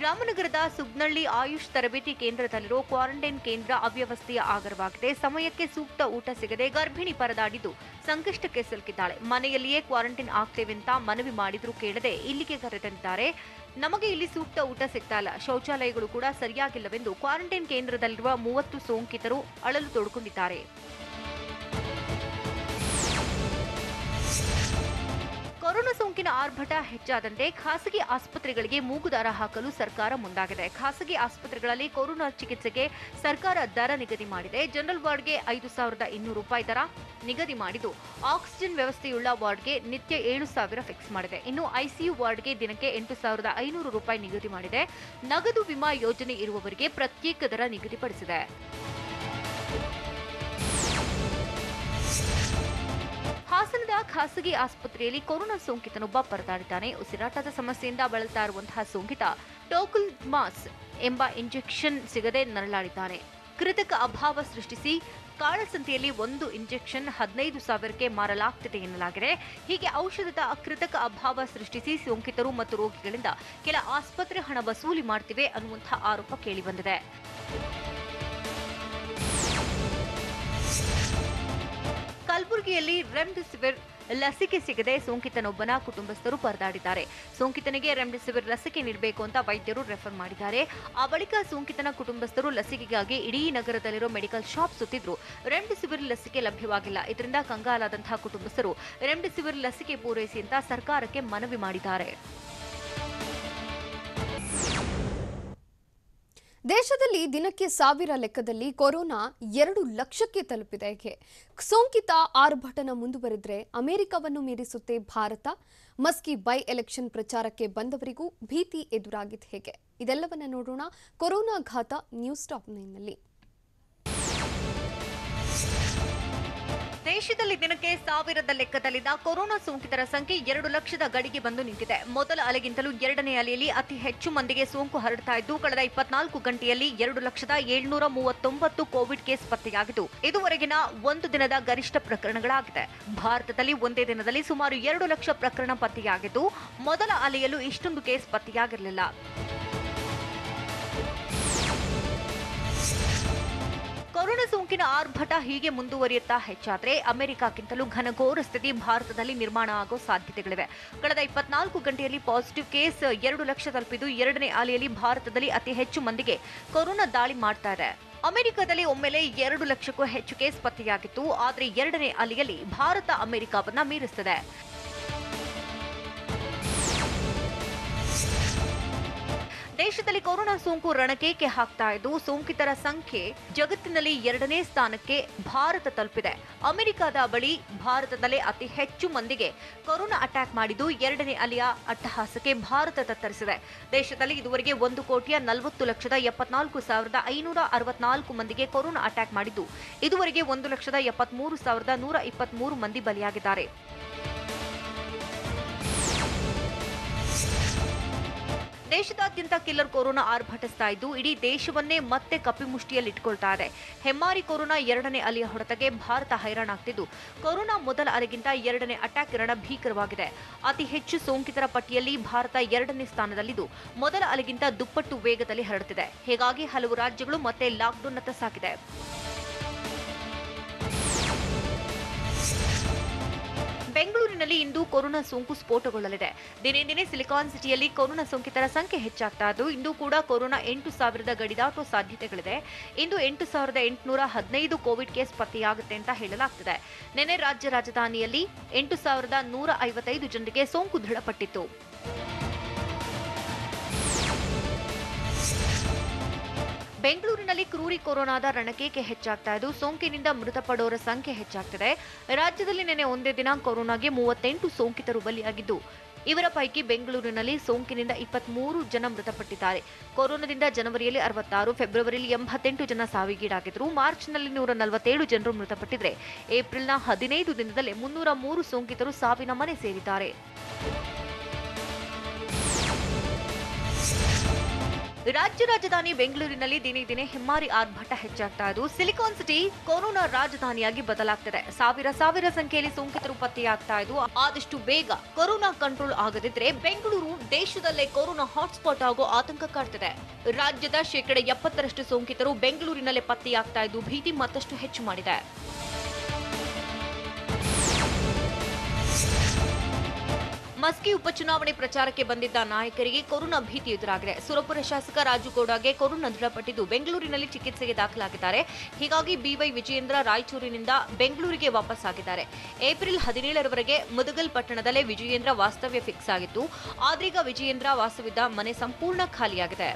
ರಾಮನಗರದ ಸುಗ್ನಳ್ಳಿ ಆಯುಷ್ ತರಬೇತಿ ಕೇಂದ್ರದಲ್ಲಿರೋ ಕ್ವಾರಂಟೈನ್ ಕೇಂದ್ರ ಅವ್ಯವಸ್ಥೆಯ ಆಗರವಾಗಿದೆ. ಸಮಯಕ್ಕೆ ಸೂಕ್ತ ಊಟ ಸಿಗದೆ ಗರ್ಭಿಣಿ ಪರದಾಡಿದ್ದು ಸಂಕಷ್ಟಕ್ಕೆ ಸಿಲುಕಿದ್ದಾಳೆ. ಮನೆಯಲ್ಲಿಯೇ ಕ್ವಾರಂಟೈನ್ ಆಗ್ತೇವೆ ಅಂತ ಮನವಿ ಮಾಡಿದ್ರೂ ಕೇಳದೆ ಇಲ್ಲಿಗೆ ಕರೆತಂದಿದ್ದಾರೆ. ನಮಗೆ ಇಲ್ಲಿ ಸೂಕ್ತ ಊಟ ಸಿಗ್ತಾ ಇಲ್ಲ, ಶೌಚಾಲಯಗಳು ಕೂಡ ಸರಿಯಾಗಿಲ್ಲವೆಂದು ಕ್ವಾರಂಟೈನ್ ಕೇಂದ್ರದಲ್ಲಿರುವ 30 ಸೋಂಕಿತರು ಅಳಲು ತೋಡಿಕೊಂಡಿದ್ದಾರೆ. ಕೊರೋನಾ ಸೋಂಕಿನ ಆರ್ಭಟ ಹೆಚ್ಚಾದಂತೆ ಖಾಸಗಿ ಆಸ್ಪತ್ರೆಗಳಿಗೆ ಮೂಗುದಾರ ಹಾಕಲು ಸರ್ಕಾರ ಮುಂದಾಗಿದೆ. ಖಾಸಗಿ ಆಸ್ಪತ್ರೆಗಳಲ್ಲಿ ಕೊರೋನಾ ಚಿಕಿತ್ಸೆಗೆ ಸರ್ಕಾರ ದರ ನಿಗದಿ ಮಾಡಿದೆ. ಜನರಲ್ ವಾರ್ಡ್ಗೆ 5,200 ರೂಪಾಯಿ ದರ ನಿಗದಿ ಮಾಡಿದ್ದು ಆಕ್ಸಿಜನ್ ವ್ಯವಸ್ಥೆಯುಳ್ಳ ವಾರ್ಡ್ಗೆ ನಿತ್ಯ 7,000 ಫಿಕ್ಸ್ ಮಾಡಿದೆ. ಇನ್ನು ಐಸಿಯು ವಾರ್ಡ್ಗೆ ದಿನಕ್ಕೆ 8,500 ರೂಪಾಯಿ ನಿಗದಿ ಮಾಡಿದೆ. ನಗದು ವಿಮಾ ಯೋಜನೆ ಇರುವವರಿಗೆ ಪ್ರತ್ಯೇಕ ದರ ನಿಗದಿಪಡಿಸಿದೆ. ಹಾಸನದ ಖಾಸಗಿ ಆಸ್ಪತ್ರೆಯಲ್ಲಿ ಕೊರೋನಾ ಸೋಂಕಿತನೊಬ್ಬ ಪರದಾಡಿದ್ದಾನೆ. ಉಸಿರಾಟದ ಸಮಸ್ಯೆಯಿಂದ ಬಳಲ್ತಾ ಇರುವಂತಹ ಸೋಂಕಿತ ಟೋಕಲ್ಮಾಸ್ ಎಂಬ ಇಂಜೆಕ್ಷನ್ ಸಿಗದೆ ನರಳಾಡಿದ್ದಾನೆ. ಕೃತಕ ಅಭಾವ ಸೃಷ್ಟಿಸಿ ಕಾಳಸಂತೆಯಲ್ಲಿ ಒಂದು ಇಂಜೆಕ್ಷನ್ 15,000ಕ್ಕೆ ಮಾರಲಾಗ್ತಿದೆ ಎನ್ನಲಾಗಿದೆ. ಹೀಗೆ ಔಷಧದ ಕೃತಕ ಅಭಾವ ಸೃಷ್ಟಿಸಿ ಸೋಂಕಿತರು ಮತ್ತು ರೋಗಿಗಳಿಂದ ಕೆಲ ಆಸ್ಪತ್ರೆ ಹಣ ವಸೂಲಿ ಮಾಡ್ತಿವೆ ಅನ್ನುವಂತಹ ಆರೋಪ ಕೇಳಿಬಂದಿದೆ. ಕಲಬುರಗಿಯಲ್ಲಿ ರೆಮ್ಡಿಸಿವಿರ್ ಲಸಿಕೆ ಸಿಗದೆ ಸೋಂಕಿತನೊಬ್ಬನ ಕುಟುಂಬಸ್ಥರು ಪರದಾಡಿದ್ದಾರೆ. ಸೋಂಕಿತನಿಗೆ ರೆಮ್ಡಿಸಿವಿರ್ ಲಸಿಕೆ ನೀಡಬೇಕು ಅಂತ ವೈದ್ಯರು ರೆಫರ್ ಮಾಡಿದ್ದಾರೆ. ಆ ಬಳಿಕ ಸೋಂಕಿತನ ಕುಟುಂಬಸ್ಥರು ಲಸಿಕೆಗಾಗಿ ಇಡೀ ನಗರದಲ್ಲಿರೋ ಮೆಡಿಕಲ್ ಶಾಪ್ ಸುತ್ತಿದ್ರು. ರೆಮ್ಡಿಸಿವಿರ್ ಲಸಿಕೆ ಲಭ್ಯವಾಗಿಲ್ಲ. ಇದರಿಂದ ಕಂಗಾಲಾದಂತಹ ಕುಟುಂಬಸ್ಥರು ರೆಮ್ಡಿಸಿವಿರ್ ಲಸಿಕೆ ಪೂರೈಸಿ ಅಂತ ಸರ್ಕಾರಕ್ಕೆ ಮನವಿ ಮಾಡಿದ್ದಾರೆ. ದೇಶದಲ್ಲಿ ದಿನಕ್ಕೆ 1000 ಲೆಕ್ಕದಲ್ಲಿ ಕೊರೋನಾ 2 ಲಕ್ಷಕ್ಕೆ ತಲುಪಿದೆ. ಸೋಂಕಿತ ಆರ್ಭಟನ ಮುಂದುವರೆದ್ರೆ ಅಮೆರಿಕವನ್ನು ಮೀರಿಸುತ್ತೆ ಭಾರತ. ಮಸ್ಕಿ ಬೈ ಎಲೆಕ್ಷನ್ ಪ್ರಚಾರಕ್ಕೆ ಬಂದವರಿಗೂ ಭೀತಿ ಎದುರಾಗಿದೆ ಹೇಗೆ? ಇದೆಲ್ಲವನ್ನ ನೋಡೋಣ ಕೊರೋನಾ ಘಾತ ನ್ಯೂಸ್ ಟಾಪ್ 9ನಲ್ಲಿ. ದೇಶದಲ್ಲಿ ದಿನಕ್ಕೆ 1000ದ ಲೆಕ್ಕದಲ್ಲಿದ್ದ ಕೊರೋನಾ ಸೋಂಕಿತರ ಸಂಖ್ಯೆ 2 ಲಕ್ಷದ ಗಡಿಗೆ ಬಂದು ನಿಂತಿದೆ. ಮೊದಲ ಅಲೆಗಿಂತಲೂ ಎರಡನೇ ಅಲೆಯಲ್ಲಿ ಅತಿ ಹೆಚ್ಚು ಮಂದಿಗೆ ಸೋಂಕು ಹರಡ್ತಾ ಇದ್ದು ಕಳೆದ 24 ಗಂಟೆಯಲ್ಲಿ 2,739 ಕೋವಿಡ್ ಕೇಸ್ ಪತ್ತೆಯಾಗಿದ್ದು ಇದುವರೆಗಿನ ಒಂದು ದಿನದ ಗರಿಷ್ಠ ಪ್ರಕರಣಗಳಾಗಿದೆ. ಭಾರತದಲ್ಲಿ ಒಂದೇ ದಿನದಲ್ಲಿ ಸುಮಾರು 2 ಲಕ್ಷ ಪ್ರಕರಣ ಪತ್ತೆಯಾಗಿದ್ದು ಮೊದಲ ಅಲೆಯಲ್ಲೂ ಇಷ್ಟೊಂದು ಕೇಸ್ ಪತ್ತೆಯಾಗಿರಲಿಲ್ಲ. ಕೊರೋನಾ ಸೋಂಕಿನ ಆರ್ಭಟ ಹೀಗೆ ಮುಂದುವರಿಯುತ್ತಾ ಹೆಚ್ಚಾದ್ರೆ ಅಮೆರಿಕಕ್ಕಿಂತಲೂ ಘನಘೋರ ಸ್ಥಿತಿ ಭಾರತದಲ್ಲಿ ನಿರ್ಮಾಣ ಆಗೋ ಸಾಧ್ಯತೆಗಳಿವೆ. ಕಳೆದ 24 ಗಂಟೆಯಲ್ಲಿ ಪಾಸಿಟಿವ್ ಕೇಸ್ 2 ಲಕ್ಷ ತಲುಪಿದ್ದು ಎರಡನೇ ಅಲೆಯಲ್ಲಿ ಭಾರತದಲ್ಲಿ ಅತಿ ಹೆಚ್ಚು ಮಂದಿಗೆ ಕೊರೋನಾ ದಾಳಿ ಮಾಡ್ತಾ ಇದೆ. ಅಮೆರಿಕದಲ್ಲಿ ಒಮ್ಮೆಲೆ 2 ಲಕ್ಷಕ್ಕೂ ಹೆಚ್ಚು ಕೇಸ್ ಪತ್ತೆಯಾಗಿತ್ತು. ಆದರೆ ಎರಡನೇ ಅಲೆಯಲ್ಲಿ ಭಾರತ ಅಮೆರಿಕವನ್ನ ಮೀರಿಸುತ್ತದೆ. ದೇಶದಲ್ಲಿ ಕೊರೋನಾ ಸೋಂಕು ರಣಕೇಕೆ ಹಾಕ್ತಾ ಇದ್ದು ಸೋಂಕಿತರ ಸಂಖ್ಯೆ ಜಗತ್ತಿನಲ್ಲಿ 2ನೇ ಸ್ಥಾನಕ್ಕೆ ಭಾರತ ತಲುಪಿದೆ. ಅಮೆರಿಕದ ಬಳಿ ಭಾರತದಲ್ಲೇ ಅತಿ ಹೆಚ್ಚು ಮಂದಿಗೆ ಕೊರೋನಾ ಅಟ್ಯಾಕ್ ಮಾಡಿದ್ದು 2ನೇ ಅಲೆಯ ಅಟ್ಟಹಾಸಕ್ಕೆ ಭಾರತ ತತ್ತರಿಸಿದೆ. ದೇಶದಲ್ಲಿ ಇದುವರೆಗೆ 1,74,74,564 ಮಂದಿಗೆ ಕೊರೋನಾ ಅಟ್ಯಾಕ್ ಮಾಡಿದ್ದು ಇದುವರೆಗೆ 1,73,123 ಮಂದಿ ಬಲಿಯಾಗಿದ್ದಾರೆ. ದೇಶದಾದ್ಯಂತ ಕಿಲ್ಲರ್ ಕೊರೋನಾ ಆರ್ಭಟಿಸ್ತಾ ಇದ್ದು ಇಡೀ ದೇಶವನ್ನೇ ಮತ್ತೆ ಕಪಿಮುಷ್ಟಿಯಲ್ಲಿಟ್ಕೊಳ್ತಾ ಇದೆ. ಹೆಮ್ಮಾರಿ ಕೊರೋನಾ 2ನೇ ಅಲೆಯ ಹೊಡೆತಕ್ಕೆ ಭಾರತ ಹೈರಾಣಾಗ್ತಿದ್ದು ಕೊರೋನಾ ಮೊದಲ ಅಲೆಗಿಂತ 2ನೇ ಅಟ್ಯಾಕ್ ರಣಭೀಕರವಾಗಿದೆ. ಅತಿ ಹೆಚ್ಚು ಸೋಂಕಿತರ ಪಟ್ಟಿಯಲ್ಲಿ ಭಾರತ 2ನೇ ಸ್ಥಾನದಲ್ಲಿದ್ದು ಮೊದಲ ಅಲೆಗಿಂತ ದುಪ್ಪಟ್ಟು ವೇಗದಲ್ಲಿ ಹರಡುತ್ತಿದೆ. ಹೀಗಾಗಿ ಹಲವು ರಾಜ್ಯಗಳು ಮತ್ತೆ ಲಾಕ್ಡೌನ್ನತ್ತ ಸಾಗಿದೆ. ಬೆಂಗಳೂರಿನಲ್ಲಿ ಇಂದು ಕೊರೋನಾ ಸೋಂಕು ಸ್ಫೋಟಗೊಳ್ಳಲಿದೆ. ದಿನೇ ದಿನೇ ಸಿಲಿಕಾನ್ ಸಿಟಿಯಲ್ಲಿ ಕೊರೋನಾ ಸೋಂಕಿತರ ಸಂಖ್ಯೆ ಹೆಚ್ಚಾಗ್ತಾ ಇದ್ದು ಇಂದು ಕೂಡ ಕೊರೋನಾ 8,000 ಗಡಿ ದಾಟುವ ಸಾಧ್ಯತೆಗಳಿದೆ. ಇಂದು 8,815 ಕೋವಿಡ್ ಕೇಸ್ ಪತ್ತೆಯಾಗುತ್ತೆ ಅಂತ ಹೇಳಲಾಗ್ತಿದೆ. ನಿನ್ನೆ ರಾಜ್ಯ ರಾಜಧಾನಿಯಲ್ಲಿ 8,155 ಜನರಿಗೆ ಸೋಂಕು ದೃಢಪಟ್ಟಿತ್ತು. ಬೆಂಗಳೂರಿನಲ್ಲಿ ಕ್ರೂರಿ ಕೊರೋನಾದ ರಣಕೇಕೆ ಹೆಚ್ಚಾಗ್ತಾ ಇದ್ದು ಸೋಂಕಿನಿಂದ ಮೃತಪಡೋರ ಸಂಖ್ಯೆ ಹೆಚ್ಚಾಗ್ತಿದೆ. ರಾಜ್ಯದಲ್ಲಿ ನಿನ್ನೆ ಒಂದೇ ದಿನ ಕೊರೋನಾಗೆ 38 ಸೋಂಕಿತರು ಬಲಿಯಾಗಿದ್ದು ಇವರ ಪೈಕಿ ಬೆಂಗಳೂರಿನಲ್ಲಿ ಸೋಂಕಿನಿಂದ 23 ಜನ ಮೃತಪಟ್ಟಿದ್ದಾರೆ. ಕೊರೋನಾದಿಂದ ಜನವರಿಯಲ್ಲಿ 66, ಫೆಬ್ರವರಿಯಲ್ಲಿ 88 ಜನ ಸಾವಿಗೀಡಾಗಿದ್ದರು. ಮಾರ್ಚ್ನಲ್ಲಿ 147 ಜನರು ಮೃತಪಟ್ಟಿದ್ರೆ ಏಪ್ರಿಲ್ನ 15 ದಿನದಲ್ಲೇ 303 ಸೋಂಕಿತರು ಸಾವಿನ ಮನೆ ಸೇರಿದ್ದಾರೆ. ರಾಜ್ಯ ರಾಜಧಾನಿ ಬೆಂಗಳೂರಿನಲ್ಲಿ ದಿನೇ ದಿನೇ ಹೆಮ್ಮಾರಿ ಆರ್ಭಟ ಹೆಚ್ಚಾಗ್ತಾ ಇದ್ದು ಸಿಲಿಕಾನ್ ಸಿಟಿ ಕೊರೋನಾ ರಾಜಧಾನಿಯಾಗಿ ಬದಲಾಗ್ತಿದೆ. ಸಾವಿರ ಸಂಖ್ಯೆಯಲ್ಲಿ ಸೋಂಕಿತರು ಪತ್ತೆಯಾಗ್ತಾ ಇದ್ದು ಆದಷ್ಟು ಬೇಗ ಕೊರೋನಾ ಕಂಟ್ರೋಲ್ ಆಗದಿದ್ರೆ ಬೆಂಗಳೂರು ದೇಶದಲ್ಲೇ ಕೊರೋನಾ ಹಾಟ್ಸ್ಪಾಟ್ ಆಗೋ ಆತಂಕ ಕಾಡ್ತಿದೆ. ರಾಜ್ಯದ 70% ಸೋಂಕಿತರು ಬೆಂಗಳೂರಿನಲ್ಲೇ ಪತ್ತೆಯಾಗ್ತಾ ಇದ್ದು ಭೀತಿ ಮತ್ತಷ್ಟು ಹೆಚ್ಚು ಮಾಡಿದೆ. ಮಸ್ಕಿ ಉಪಚುನಾವಣೆ ಪ್ರಚಾರಕ್ಕೆ ಬಂದಿದ್ದ ನಾಯಕರಿಗೆ ಕೊರೋನಾ ಭೀತಿ ಎದುರಾಗಿದೆ. ಸುರಪುರ ಶಾಸಕ ರಾಜು ಗೌಡಗೆ ಕೊರೋನಾ ದೃಢಪಟ್ಟಿದ್ದು ಬೆಂಗಳೂರಿನಲ್ಲಿ ಚಿಕಿತ್ಸೆಗೆ ದಾಖಲಾಗಿದ್ದಾರೆ. ಹೀಗಾಗಿ ಬಿವೈ ವಿಜಯೇಂದ್ರ ರಾಯಚೂರಿನಿಂದ ಬೆಂಗಳೂರಿಗೆ ವಾಪಸ್ ಆಗಿದ್ದಾರೆ. ಏಪ್ರಿಲ್ 17ರವರೆಗೆ ಮುದಗಲ್ ಪಟ್ಟಣದಲ್ಲೇ ವಿಜಯೇಂದ್ರ ವಾಸ್ತವ್ಯ ಫಿಕ್ಸ್ ಆಗಿತ್ತು. ಆದ್ರೀಗ ವಿಜಯೇಂದ್ರ ವಾಸವಿದ್ದ ಮನೆ ಸಂಪೂರ್ಣ ಖಾಲಿಯಾಗಿದೆ.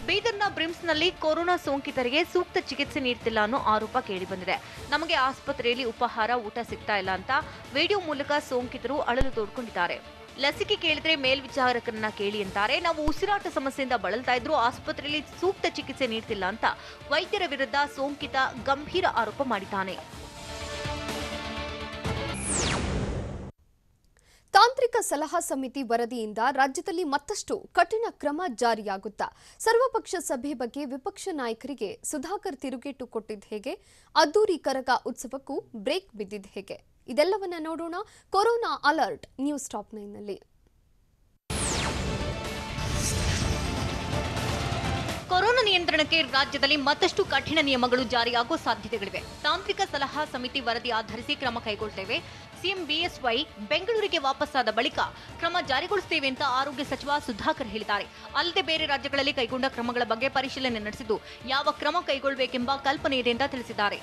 ಬೀದರ್ನ ಬ್ರಿಮ್ಸ್ನಲ್ಲಿ ಕೊರೋನಾ ಸೋಂಕಿತರಿಗೆ ಸೂಕ್ತ ಚಿಕಿತ್ಸೆ ನೀಡುತ್ತಿಲ್ಲ ಅನ್ನೋ ಆರೋಪ ಕೇಳಿಬಂದಿದೆ. ನಮಗೆ ಆಸ್ಪತ್ರೆಯಲ್ಲಿ ಉಪಹಾರ ಊಟ ಸಿಗ್ತಾ ಇಲ್ಲ ಅಂತ ವಿಡಿಯೋ ಮೂಲಕ ಸೋಂಕಿತರು ಅಳಲು ತೋಡ್ಕೊಂಡಿದ್ದಾರೆ. ಲಸಿಕೆ ಕೇಳಿದ್ರೆ ಮೇಲ್ವಿಚಾರಕರನ್ನ ಕೇಳಿ ಅಂತಾರೆ. ನಾವು ಉಸಿರಾಟ ಸಮಸ್ಯೆಯಿಂದ ಬಳಲ್ತಾ ಇದ್ರು, ಆಸ್ಪತ್ರೆಯಲ್ಲಿ ಸೂಕ್ತ ಚಿಕಿತ್ಸೆ ನೀಡುತ್ತಿಲ್ಲ ಅಂತ ವೈದ್ಯರ ವಿರುದ್ಧ ಸೋಂಕಿತ ಗಂಭೀರ ಆರೋಪ ಮಾಡಿದ್ದಾನೆ. ತಾಂತ್ರಿಕ ಸಲಹಾ ಸಮಿತಿ ವರದಿಯಿಂದ ರಾಜ್ಯದಲ್ಲಿ ಮತ್ತಷ್ಟು ಕಠಿಣ ಕ್ರಮ ಜಾರಿಯಾಗುತ್ತಾ? ಸರ್ವಪಕ್ಷ ಸಭೆ ಬಗ್ಗೆ ವಿಪಕ್ಷ ನಾಯಕರಿಗೆ ಸುಧಾಕರ್ ತಿರುಗೇಟು ಕೊಟ್ಟಿದ್ದು ಹೇಗೆ? ಅದ್ದೂರಿ ಕರಗ ಉತ್ಸವಕ್ಕೂ ಬ್ರೇಕ್ ಬಿದ್ದಿದ್ದು ಹೇಗೆ? ಇದೆಲ್ಲವನ್ನ ನೋಡೋಣ ಕೊರೋನಾ ಅಲರ್ಟ್ ನ್ಯೂಸ್ ಟಾಪ್ 9ನಲ್ಲಿ. ಕೊರೋನಾ ನಿಯಂತ್ರಣಕ್ಕೆ ರಾಜ್ಯದಲ್ಲಿ ಮತ್ತಷ್ಟು ಕಠಿಣ ನಿಯಮಗಳು ಜಾರಿಯಾಗುವ ಸಾಧ್ಯತೆಗಳಿವೆ. ತಾಂತ್ರಿಕ ಸಲಹಾ ಸಮಿತಿ ವರದಿ ಆಧರಿಸಿ ಕ್ರಮ ಕೈಗೊಳ್ಳುತ್ತೇವೆ. ಸಿಎಂ ಬಿಎಸ್ವೈ ಬೆಂಗಳೂರಿಗೆ ವಾಪಸ್ಸಾದ ಬಳಿಕ ಕ್ರಮ ಜಾರಿಗೊಳಿಸುತ್ತೇವೆ ಅಂತ ಆರೋಗ್ಯ ಸಚಿವ ಸುಧಾಕರ್ ಹೇಳಿದ್ದಾರೆ. ಅಲ್ಲದೆ ಬೇರೆ ರಾಜ್ಯಗಳಲ್ಲಿ ಕೈಗೊಂಡ ಕ್ರಮಗಳ ಬಗ್ಗೆ ಪರಿಶೀಲನೆ ನಡೆಸಿದ್ದು ಯಾವ ಕ್ರಮ ಕೈಗೊಳ್ಳಬೇಕೆಂಬ ಕಲ್ಪನೆ ಇದೆ ಅಂತ ತಿಳಿಸಿದ್ದಾರೆ.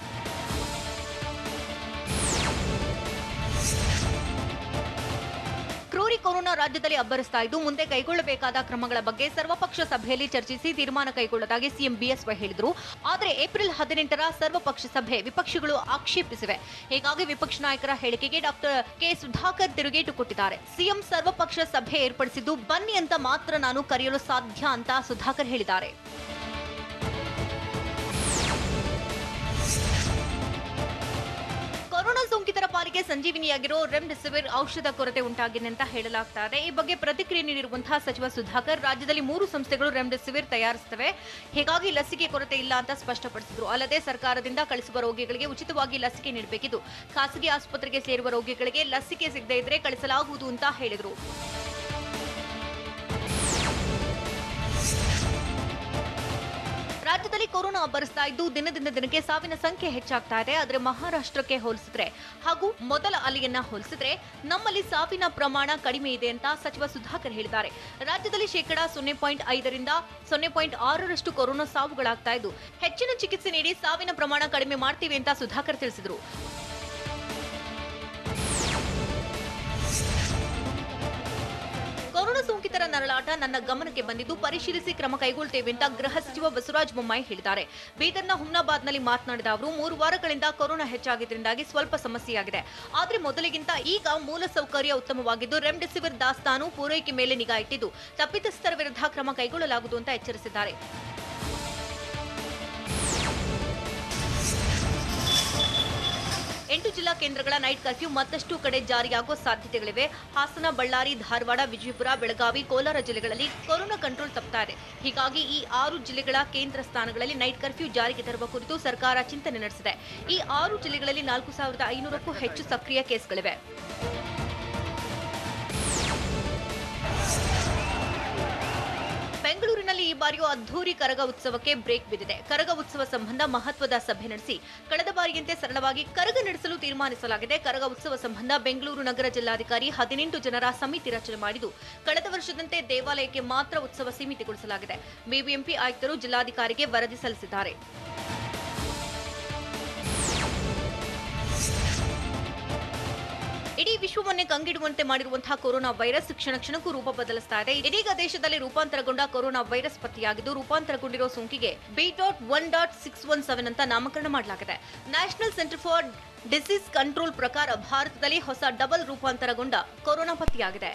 ಕ್ರೂರಿ ಕೊರೋನಾ ರಾಜ್ಯದಲ್ಲಿ ಅಬ್ಬರಿಸ್ತಾ ಇದ್ದು ಮುಂದೆ ಕೈಗೊಳ್ಳಬೇಕಾದ ಕ್ರಮಗಳ ಬಗ್ಗೆ ಸರ್ವಪಕ್ಷ ಸಭೆಯಲ್ಲಿ ಚರ್ಚಿಸಿ ತೀರ್ಮಾನ ಕೈಗೊಳ್ಳೋದಾಗಿ ಸಿಎಂ ಬಿಎಸ್ವೈ ಹೇಳಿದರು. ಆದರೆ ಏಪ್ರಿಲ್ 18ರ ಸರ್ವಪಕ್ಷ ಸಭೆ ವಿಪಕ್ಷಗಳು ಆಕ್ಷೇಪಿಸಿವೆ. ಹೀಗಾಗಿ ವಿಪಕ್ಷ ನಾಯಕರ ಹೇಳಿಕೆಗೆ ಡಾಕ್ಟರ್ ಕೆ ಸುಧಾಕರ್ ತಿರುಗೇಟು ಕೊಟ್ಟಿದ್ದಾರೆ. ಸಿಎಂ ಸರ್ವಪಕ್ಷ ಸಭೆ ಏರ್ಪಡಿಸಿದ್ದು ಬನ್ನಿ ಅಂತ ಮಾತ್ರ ನಾನು ಕರೆಯಲು ಸಾಧ್ಯ ಅಂತ ಸುಧಾಕರ್ ಹೇಳಿದ್ದಾರೆ. ಕೊರೋನಾ ಸೋಂಕಿತರ ಪಾಲಿಗೆ ಸಂಜೀವಿನಿಯಾಗಿರೋ ರೆಮ್ಡೆಸಿವಿರ್ ಔಷಧ ಕೊರತೆ ಉಂಟಾಗಿದೆ ಅಂತ ಹೇಳಲಾಗ್ತಾ ಇದೆ. ಈ ಬಗ್ಗೆ ಪ್ರತಿಕ್ರಿಯೆ ನೀಡಿರುವಂತಹ ಸಚಿವ ಸುಧಾಕರ್ ರಾಜ್ಯದಲ್ಲಿ 3 ಸಂಸ್ಥೆಗಳು ರೆಮ್ಡೆಸಿವಿರ್ ತಯಾರಿಸುತ್ತವೆ, ಹೀಗಾಗಿ ಲಸಿಕೆ ಕೊರತೆ ಇಲ್ಲ ಅಂತ ಸ್ಪಷ್ಟಪಡಿಸಿದರು. ಅಲ್ಲದೆ ಸರ್ಕಾರದಿಂದ ಕಳಿಸುವ ರೋಗಿಗಳಿಗೆ ಉಚಿತವಾಗಿ ಲಸಿಕೆ ನೀಡಬೇಕಿದ್ದು ಖಾಸಗಿ ಆಸ್ಪತ್ರೆಗೆ ಸೇರುವ ರೋಗಿಗಳಿಗೆ ಲಸಿಕೆ ಸಿಗದೇ ಇದ್ರೆ ಕಳಿಸಲಾಗುವುದು ಅಂತ ಹೇಳಿದರು. ರಾಜ್ಯದಲ್ಲಿ ರಾಜ್ಯದಲ್ಲಿ ಕೊರೋನಾ ಅಬ್ಬರಿಸ್ತಾ ಇದ್ದು ದಿನದಿಂದ ದಿನಕ್ಕೆ ಸಾವಿನ ಸಂಖ್ಯೆ ಹೆಚ್ಚಾಗ್ತಾ ಇದೆ. ಆದರೆ ಮಹಾರಾಷ್ಟ್ರಕ್ಕೆ ಹೋಲಿಸಿದ್ರೆ ಹಾಗೂ ಮೊದಲ ಅಲೆಯನ್ನ ಹೋಲಿಸಿದ್ರೆ ನಮ್ಮಲ್ಲಿ ಸಾವಿನ ಪ್ರಮಾಣ ಕಡಿಮೆ ಇದೆ ಅಂತ ಸಚಿವ ಸುಧಾಕರ್ ಹೇಳಿದ್ದಾರೆ. ರಾಜ್ಯದಲ್ಲಿ ಶೇಕಡಾ 0.5ರಿಂದ 0.6ರಷ್ಟು ಕೊರೋನಾ ಸಾವುಗಳಾಗ್ತಾ ಇದ್ದು ಹೆಚ್ಚಿನ ಚಿಕಿತ್ಸೆ ನೀಡಿ ಸಾವಿನ ಪ್ರಮಾಣ ಕಡಿಮೆ ಮಾಡ್ತೀವಿ ಅಂತ ಸುಧಾಕರ್ ತಿಳಿಸಿದರು. ಕೊರೋನಾ ಸೋಂಕಿತರ ನರಳಾಟ ನನ್ನ ಗಮನಕ್ಕೆ ಬಂದಿದ್ದು ಪರಿಶೀಲಿಸಿ ಕ್ರಮ ಕೈಗೊಳ್ಳುತ್ತೇವೆ ಅಂತ ಗೃಹ ಸಚಿವ ಬಸವರಾಜ ಬೊಮ್ಮಾಯಿ ಹೇಳಿದ್ದಾರೆ. ಬೀದರ್ನ ಹುಮ್ನಾಬಾದ್ನಲ್ಲಿ ಮಾತನಾಡಿದ ಅವರು 3 ವಾರಗಳಿಂದ ಕೊರೋನಾ ಹೆಚ್ಚಾಗಿದ್ದರಿಂದಾಗಿ ಸ್ವಲ್ಪ ಸಮಸ್ಯೆಯಾಗಿದೆ. ಆದರೆ ಮೊದಲಿಗಿಂತ ಈಗ ಮೂಲಸೌಕರ್ಯ ಉತ್ತಮವಾಗಿದ್ದು ರೆಮ್ಡೆಸಿವಿರ್ ದಾಸ್ತಾನು ಪೂರೈಕೆ ಮೇಲೆ ನಿಗಾ ಇಟ್ಟಿದ್ದು ತಪ್ಪಿತಸ್ಥರ ವಿರುದ್ಧ ಕ್ರಮ ಕೈಗೊಳ್ಳಲಾಗುವುದು ಅಂತ ಎಚ್ಚರಿಸಿದ್ದಾರೆ. 8 ಜಿಲ್ಲಾ ಕೇಂದ್ರಗಳ ನೈಟ್ ಕರ್ಫ್ಯೂ ಮತ್ತಷ್ಟು ಕಡೆ ಜಾರಿಯಾಗುವ ಸಾಧ್ಯತೆಗಳಿವೆ. ಹಾಸನ, ಬಳ್ಳಾರಿ, ಧಾರವಾಡ, ವಿಜಯಪುರ, ಬೆಳಗಾವಿ, ಕೋಲಾರ ಜಿಲ್ಲೆಗಳಲ್ಲಿ ಕೊರೋನಾ ಕಂಟ್ರೋಲ್ ತಪ್ಪುತ್ತಾ ಇದೆ. ಹೀಗಾಗಿ ಈ 6 ಜಿಲ್ಲೆಗಳ ಕೇಂದ್ರ ಸ್ಥಾನಗಳಲ್ಲಿ ನೈಟ್ ಕರ್ಫ್ಯೂ ಜಾರಿಗೆ ತರುವ ಕುರಿತು ಸರ್ಕಾರ ಚಿಂತನೆ ನಡೆಸಿದೆ. ಈ 6 ಜಿಲ್ಲೆಗಳಲ್ಲಿ 4500ಕ್ಕೂ ಹೆಚ್ಚು ಸಕ್ರಿಯ ಕೇಸ್ಗಳಿವೆ. ಬೆಂಗಳೂರಿನಲ್ಲಿ ಈ ಬಾರಿಯೂ ಅದ್ಧೂರಿ ಕರಗ ಉತ್ಸವಕ್ಕೆ ಬ್ರೇಕ್ ಬಿದ್ದಿದೆ. ಕರಗ ಉತ್ಸವ ಸಂಬಂಧ ಮಹತ್ವದ ಸಭೆ ನಡೆಸಿ ಕಳೆದ ಬಾರಿಯಂತೆ ಸರಳವಾಗಿ ಕರಗ ನಡೆಸಲು ತೀರ್ಮಾನಿಸಲಾಗಿದೆ. ಕರಗ ಉತ್ಸವ ಸಂಬಂಧ ಬೆಂಗಳೂರು ನಗರ ಜಿಲ್ಲಾಧಿಕಾರಿ 18 ಜನರ ಸಮಿತಿ ರಚನೆ ಮಾಡಿದ್ದು ಕಳೆದ ವರ್ಷದಂತೆ ದೇವಾಲಯಕ್ಕೆ ಮಾತ್ರ ಉತ್ಸವ ಸೀಮಿತಗೊಳಿಸಲಾಗಿದೆ. ಬಿಬಿಎಂಪಿ ಆಯುಕ್ತರು ಜಿಲ್ಲಾಧಿಕಾರಿಗೆ ವರದಿ ಸಲ್ಲಿಸಿದ್ದಾರೆ. ಇಡೀ ವಿಶ್ವವನ್ನೇ ಕಂಗಿಡುವಂತೆ ಮಾಡಿರುವಂತಹ ಕೊರೋನಾ ವೈರಸ್ ಕ್ಷಣಕ್ಕೂ ರೂಪ ಬದಲಿಸ್ತಾ ಇದೆ. ಇದೀಗ ದೇಶದಲ್ಲಿ ರೂಪಾಂತರಗೊಂಡ ಕೊರೋನಾ ವೈರಸ್ ಪತ್ತೆಯಾಗಿದ್ದು ರೂಪಾಂತರಗೊಂಡಿರೋ ಸೋಂಕಿಗೆ B.1.617 ಅಂತ ನಾಮಕರಣ ಮಾಡಲಾಗಿದೆ. National centre for disease control ಪ್ರಕಾರ ಭಾರತದಲ್ಲಿ ಹೊಸ ಡಬಲ್ ರೂಪಾಂತರಗೊಂಡ ಕೊರೋನಾ ಪತ್ತೆಯಾಗಿದೆ.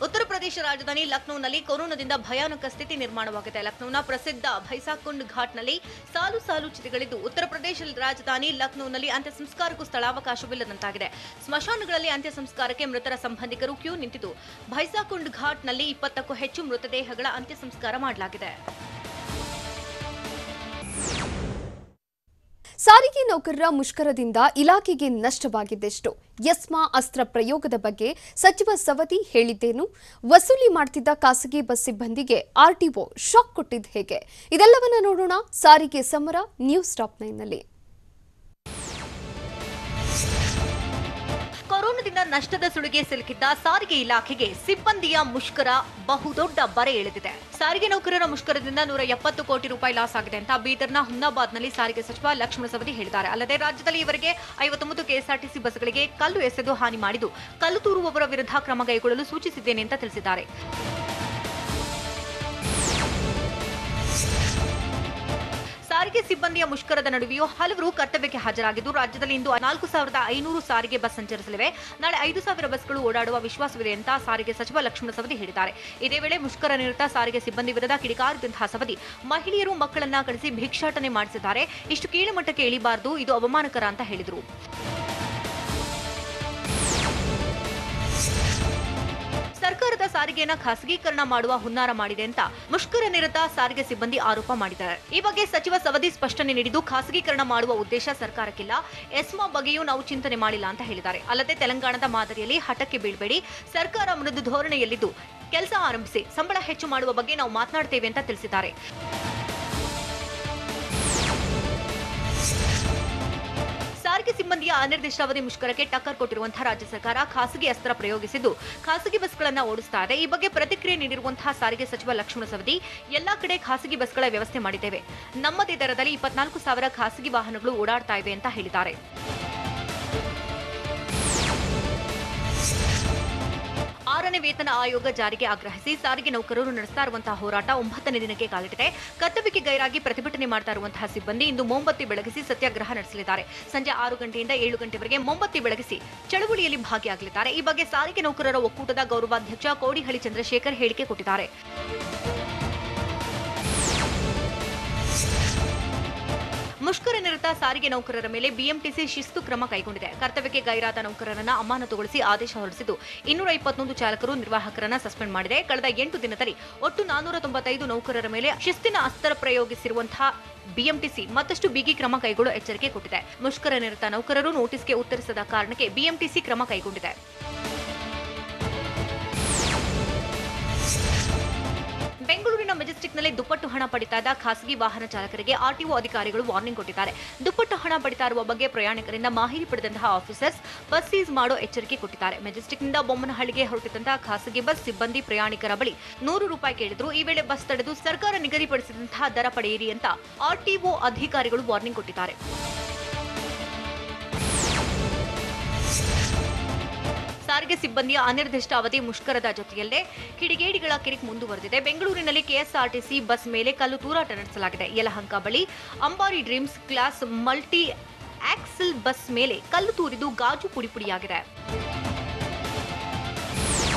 ಉತ್ತರ ಪ್ರದೇಶ ರಾಜಧಾನಿ ಲಕ್ನೋನಲ್ಲಿ ಕೊರೋನಾದಿಂದ ಭಯಾನಕ ಸ್ಥಿತಿ ನಿರ್ಮಾಣವಾಗಿದೆ. ಲಕ್ನೋನ ಪ್ರಸಿದ್ಧ ಭೈಸಾಕುಂಡ್ ಘಾಟ್ನಲ್ಲಿ ಸಾಲು ಚಿತೆಗಳಿದ್ದು ಉತ್ತರ ಪ್ರದೇಶ ರಾಜಧಾನಿ ಲಕ್ನೋನಲ್ಲಿ ಅಂತ್ಯ ಸಂಸ್ಕಾರಕ್ಕೂ ಸ್ಥಳಾವಕಾಶವಿಲ್ಲದಂತಾಗಿದೆ. ಸ್ಮಶಾನಗಳಲ್ಲಿ ಅಂತ್ಯ ಸಂಸ್ಕಾರಕ್ಕೆ ಮೃತರ ಸಂಬಂಧಿಕರು ಕ್ಯೂ ನಿಂತಿದ್ದು ಭೈಸಾಕುಂಡ್ ಘಾಟ್ನಲ್ಲಿ 20ಕ್ಕೂ ಹೆಚ್ಚು ಮೃತದೇಹಗಳ ಅಂತ್ಯ ಸಂಸ್ಕಾರ ಮಾಡಲಾಗಿದೆ. ಸಾರಿಗೆ ನೌಕರರ ಮುಷ್ಕರದಿಂದ ಇಲಾಖೆಗೆ ನಷ್ಟವಾಗಿದ್ದೆಷ್ಟು? ಎಸ್ಮಾ ಅಸ್ತ್ರ ಪ್ರಯೋಗದ ಬಗ್ಗೆ ಸಚಿವ ಸವದಿ ಹೇಳಿದ್ದೇನು? ವಸೂಲಿ ಮಾಡುತ್ತಿದ್ದ ಖಾಸಗಿ ಬಸ್ ಸಿಬ್ಬಂದಿಗೆ ಆರ್ಟಿಒ ಶಾಕ್ ಕೊಟ್ಟಿದ್ದು ಹೇಗೆ? ಇದೆಲ್ಲವನ್ನ ನೋಡೋಣ ಸಾರಿಗೆ ಸಮರ ನ್ಯೂಸ್ ಟಾಪ್ 9ನಲ್ಲಿ. ಕೊರೋನಾದಿಂದ ನಷ್ಟದ ಸುಳಿಗೆ ಸಿಲುಕಿದ್ದ ಸಾರಿಗೆ ಇಲಾಖೆಗೆ ಸಿಬ್ಬಂದಿಯ ಮುಷ್ಕರ ಬಹುದೊಡ್ಡ ಬರೆ ಎಳೆದಿದೆ. ಸಾರಿಗೆ ನೌಕರರ ಮುಷ್ಕರದಿಂದ 170 ಕೋಟಿ ರೂಪಾಯಿ ಲಾಸ್ ಆಗಿದೆ ಅಂತ ಬೀದರ್ನ ಹುಮ್ನಾಬಾದ್ನಲ್ಲಿ ಸಾರಿಗೆ ಸಚಿವ ಲಕ್ಷ್ಮಣ ಸವದಿ ಹೇಳಿದ್ದಾರೆ. ಅಲ್ಲದೆ ರಾಜ್ಯದಲ್ಲಿ ಇವರಿಗೆ 59 ಕೆಎಸ್ಆರ್ಟಿಸಿ ಬಸ್ಗಳಿಗೆ ಕಲ್ಲು ಎಸೆದು ಹಾನಿ ಮಾಡಿದ್ದು ಕಲ್ಲು ತೂರುವವರ ವಿರುದ್ಧ ಕ್ರಮ ಕೈಗೊಳ್ಳಲು ಸೂಚಿಸಿದ್ದೇನೆ ಅಂತ ತಿಳಿಸಿದ್ದಾರೆ. ಸಾರಿಗೆ ಸಿಬ್ಬಂದಿಯ ಮುಷ್ಕರದ ನಡುವೆಯೂ ಹಲವರು ಕರ್ತವ್ಯಕ್ಕೆ ಹಾಜರಾಗಿದ್ದು ರಾಜ್ಯದಲ್ಲಿ ಇಂದು 4500 ಸಾರಿಗೆ ಬಸ್ ಸಂಚರಿಸಲಿವೆ. ನಾಳೆ 5000 ಬಸ್ಗಳು ಓಡಾಡುವ ವಿಶ್ವಾಸವಿದೆ ಅಂತ ಸಾರಿಗೆ ಸಚಿವ ಲಕ್ಷ್ಮಣ ಸವದಿ ಹೇಳಿದ್ದಾರೆ. ಇದೇ ವೇಳೆ ಮುಷ್ಕರ ನಿರತ ಸಾರಿಗೆ ಸಿಬ್ಬಂದಿ ವಿರುದ್ಧ ಕಿಡಿಕಾರಿದಂತಹ ಸವದಿ ಮಹಿಳೆಯರು ಮಕ್ಕಳನ್ನ ಕಳಿಸಿ ಭಿಕ್ಷಾಟನೆ ಮಾಡಿಸಿದ್ದಾರೆ. ಇಷ್ಟು ಕೀಳುಮಟ್ಟಕ್ಕೆ ಇಳಿಬಾರದು, ಇದು ಅವಮಾನಕರ ಅಂತ ಹೇಳಿದರು. ಸರ್ಕಾರದ ಸಾರಿಗೆಯನ್ನ ಖಾಸಗೀಕರಣ ಮಾಡುವ ಹುನ್ನಾರ ಮಾಡಿದೆ ಅಂತ ಮುಷ್ಕರ ನಿರತ ಸಾರಿಗೆ ಸಿಬ್ಬಂದಿ ಆರೋಪ ಮಾಡಿದ್ದಾರೆ. ಈ ಬಗ್ಗೆ ಸಚಿವ ಸವದಿ ಸ್ಪಷ್ಟನೆ ನೀಡಿದ್ದು ಖಾಸಗೀಕರಣ ಮಾಡುವ ಉದ್ದೇಶ ಸರ್ಕಾರಕ್ಕಿಲ್ಲ, ಎಸ್ಮಾ ಬಗ್ಗೆಯೂ ನಾವು ಚಿಂತನೆ ಮಾಡಿಲ್ಲ ಅಂತ ಹೇಳಿದ್ದಾರೆ. ಅಲ್ಲದೆ ತೆಲಂಗಾಣದ ಮಾದರಿಯಲ್ಲಿ ಹಠಕ್ಕೆ ಬೀಳ್ಬೇಡಿ, ಸರ್ಕಾರ ಮೃದು ಧೋರಣೆಯಲ್ಲಿದ್ದು ಕೆಲಸ ಆರಂಭಿಸಿ, ಸಂಬಳ ಹೆಚ್ಚು ಮಾಡುವ ಬಗ್ಗೆ ನಾವು ಮಾತನಾಡ್ತೇವೆ ಅಂತ ತಿಳಿಸಿದ್ದಾರೆ. ಸಾರಿಗೆ ಸಿಬ್ಬಂದಿಯ ಅನಿರ್ದಿಷ್ಟಾವಧಿ ಮುಷ್ಕರಕ್ಕೆ ಟಕ್ಕರ್ ಕೊಟ್ಟಿರುವಂತಹ ರಾಜ್ಯ ಸರ್ಕಾರ ಖಾಸಗಿ ಅಸ್ತ್ರ ಪ್ರಯೋಗಿಸಿದ್ದು ಖಾಸಗಿ ಬಸ್ಗಳನ್ನು ಓಡಿಸ್ತಾ ಇದೆ. ಈ ಬಗ್ಗೆ ಪ್ರತಿಕ್ರಿಯೆ ನೀಡಿರುವಂತಹ ಸಾರಿಗೆ ಸಚಿವ ಲಕ್ಷ್ಮಣ ಸವದಿ ಎಲ್ಲಾ ಕಡೆ ಖಾಸಗಿ ಬಸ್ಗಳ ವ್ಯವಸ್ಥೆ ಮಾಡಿದ್ದೇವೆ, ನಮ್ಮದೇ ದರದಲ್ಲಿ 24,000 ಖಾಸಗಿ ವಾಹನಗಳು ಓಡಾಡ್ತಾ ಇವೆ ಅಂತ ಹೇಳಿದ್ದಾರೆ. ಆರನೇ ವೇತನ ಆಯೋಗ ಜಾರಿಗೆ ಆಗ್ರಹಿಸಿ ಸಾರಿಗೆ ನೌಕರರು ನಡೆಸ್ತಾ ಇರುವಂತಹ ಹೋರಾಟ 9ನೇ ದಿನಕ್ಕೆ ಕಾಲಿಟ್ಟಿದೆ. ಕರ್ತವ್ಯಕ್ಕೆ ಗೈರಾಗಿ ಪ್ರತಿಭಟನೆ ಮಾಡ್ತಾ ಇರುವಂತಹ ಸಿಬ್ಬಂದಿ ಇಂದು ಮೊಂಬತ್ತಿ ಬೆಳಗಿಸಿ ಸತ್ಯಾಗ್ರಹ ನಡೆಸಲಿದ್ದಾರೆ. ಸಂಜೆ 6 ಗಂಟೆಯಿಂದ 7 ಗಂಟೆವರೆಗೆ ಮೊಂಬತ್ತಿ ಬೆಳಗಿಸಿ ಚಳವಳಿಯಲ್ಲಿ ಭಾಗಿಯಾಗಲಿದ್ದಾರೆ. ಈ ಬಗ್ಗೆ ಸಾರಿಗೆ ನೌಕರರ ಒಕ್ಕೂಟದ ಗೌರವಾಧ್ಯಕ್ಷ ಕೋಡಿಹಳ್ಳಿ ಚಂದ್ರಶೇಖರ್ ಹೇಳಿಕೆ ಕೊಟ್ಟಿದ್ದಾರೆ. ಮುಷ್ಕರ ನಿರತ ಸಾರಿಗೆ ನೌಕರರ ಮೇಲೆ ಬಿಎಂಟಿಸಿ ಶಿಸ್ತು ಕ್ರಮ ಕೈಗೊಂಡಿದೆ. ಕರ್ತವ್ಯಕ್ಕೆ ಗೈರಾದ ನೌಕರರನ್ನ ಅಮಾನತುಗೊಳಿಸಿ ಆದೇಶ ಹೊರಡಿಸಿದ್ದು 221 ಚಾಲಕರು ನಿರ್ವಾಹಕರನ್ನ ಸಸ್ಪೆಂಡ್ ಮಾಡಿದೆ. ಕಳೆದ 8 ದಿನದಲ್ಲಿ ಒಟ್ಟು 495 ನೌಕರರ ಮೇಲೆ ಶಿಸ್ತಿನ ಅಸ್ತ್ರ ಪ್ರಯೋಗಿಸಿರುವಂತಹ ಬಿಎಂಟಿಸಿ ಮತ್ತಷ್ಟು ಬಿಗಿ ಕ್ರಮ ಕೈಗೊಳ್ಳುವ ಎಚ್ಚರಿಕೆ ಕೊಟ್ಟಿದೆ. ಮುಷ್ಕರ ನಿರತ ನೌಕರರು ನೋಟಿಸ್ಗೆ ಉತ್ತರಿಸದ ಕಾರಣಕ್ಕೆ ಬಿಎಂಟಿಸಿ ಕ್ರಮ ಕೈಗೊಂಡಿದೆ. ಮೆಜೆಸ್ಟಿಕ್ನಲ್ಲಿ ದುಪ್ಪಟ್ಟು ಹಣ ಪಡಿತಾ ಇದ್ದ ಖಾಸಗಿ ವಾಹನ ಚಾಲಕರಿಗೆ ಆರ್ಟಿಒ ಅಧಿಕಾರಿಗಳು ವಾರ್ನಿಂಗ್ ಕೊಟ್ಟಿದ್ದಾರೆ. ದುಪ್ಪಟ್ಟು ಹಣ ಪಡಿತಾ ಇರುವ ಬಗ್ಗೆ ಪ್ರಯಾಣಿಕರಿಂದ ಮಾಹಿತಿ ಪಡೆದಂತಹ ಆಫೀಸರ್ಸ್ ಬಸ್ ಸೀಸ್ ಮಾಡೋ ಎಚ್ಚರಿಕೆ ಕೊಟ್ಟಿದ್ದಾರೆ. ಮೆಜೆಸ್ಟಿಕ್ನಿಂದ ಬೊಮ್ಮನಹಳ್ಳಿಗೆ ಹೊರಟಿದ್ದಂತಹ ಖಾಸಗಿ ಬಸ್ ಸಿಬ್ಬಂದಿ ಪ್ರಯಾಣಿಕರ ಬಳಿ 100 ರೂಪಾಯಿ ಕೇಳಿದ್ರು. ಈ ವೇಳೆ ಬಸ್ ತಡೆದು ಸರ್ಕಾರ ನಿಗದಿಪಡಿಸಿದಂತಹ ದರ ಪಡೆಯಿರಿ ಅಂತ ಆರ್ಟಿಒ ಅಧಿಕಾರಿಗಳು ವಾರ್ನಿಂಗ್ ಕೊಟ್ಟಿದ್ದಾರೆ. ಸಾರಿಗೆ ಸಿಬ್ಬಂದಿಯ ಅನಿರ್ದಿಷ್ಟ ಅವಧಿ ಮುಷ್ಕರದ ಜೊತೆಯಲ್ಲೇ ಕಿಡಿಗೇಡಿಗಳ ಕಿರಿಕ್ ಮುಂದುವರೆದಿದೆ. ಬೆಂಗಳೂರಿನಲ್ಲಿ ಕೆಎಸ್ಆರ್ಟಿಸಿ ಬಸ್ ಮೇಲೆ ಕಲ್ಲು ತೂರಾಟ ನಡೆಸಲಾಗಿದೆ. ಯಲಹಂಕ ಬಳಿ ಅಂಬಾರಿ dreams class multi axle bus ಮೇಲೆ ಕಲ್ಲು ತೂರಿದು ಗಾಜು ಪುಡಿಪುಡಿಯಾಗಿದೆ.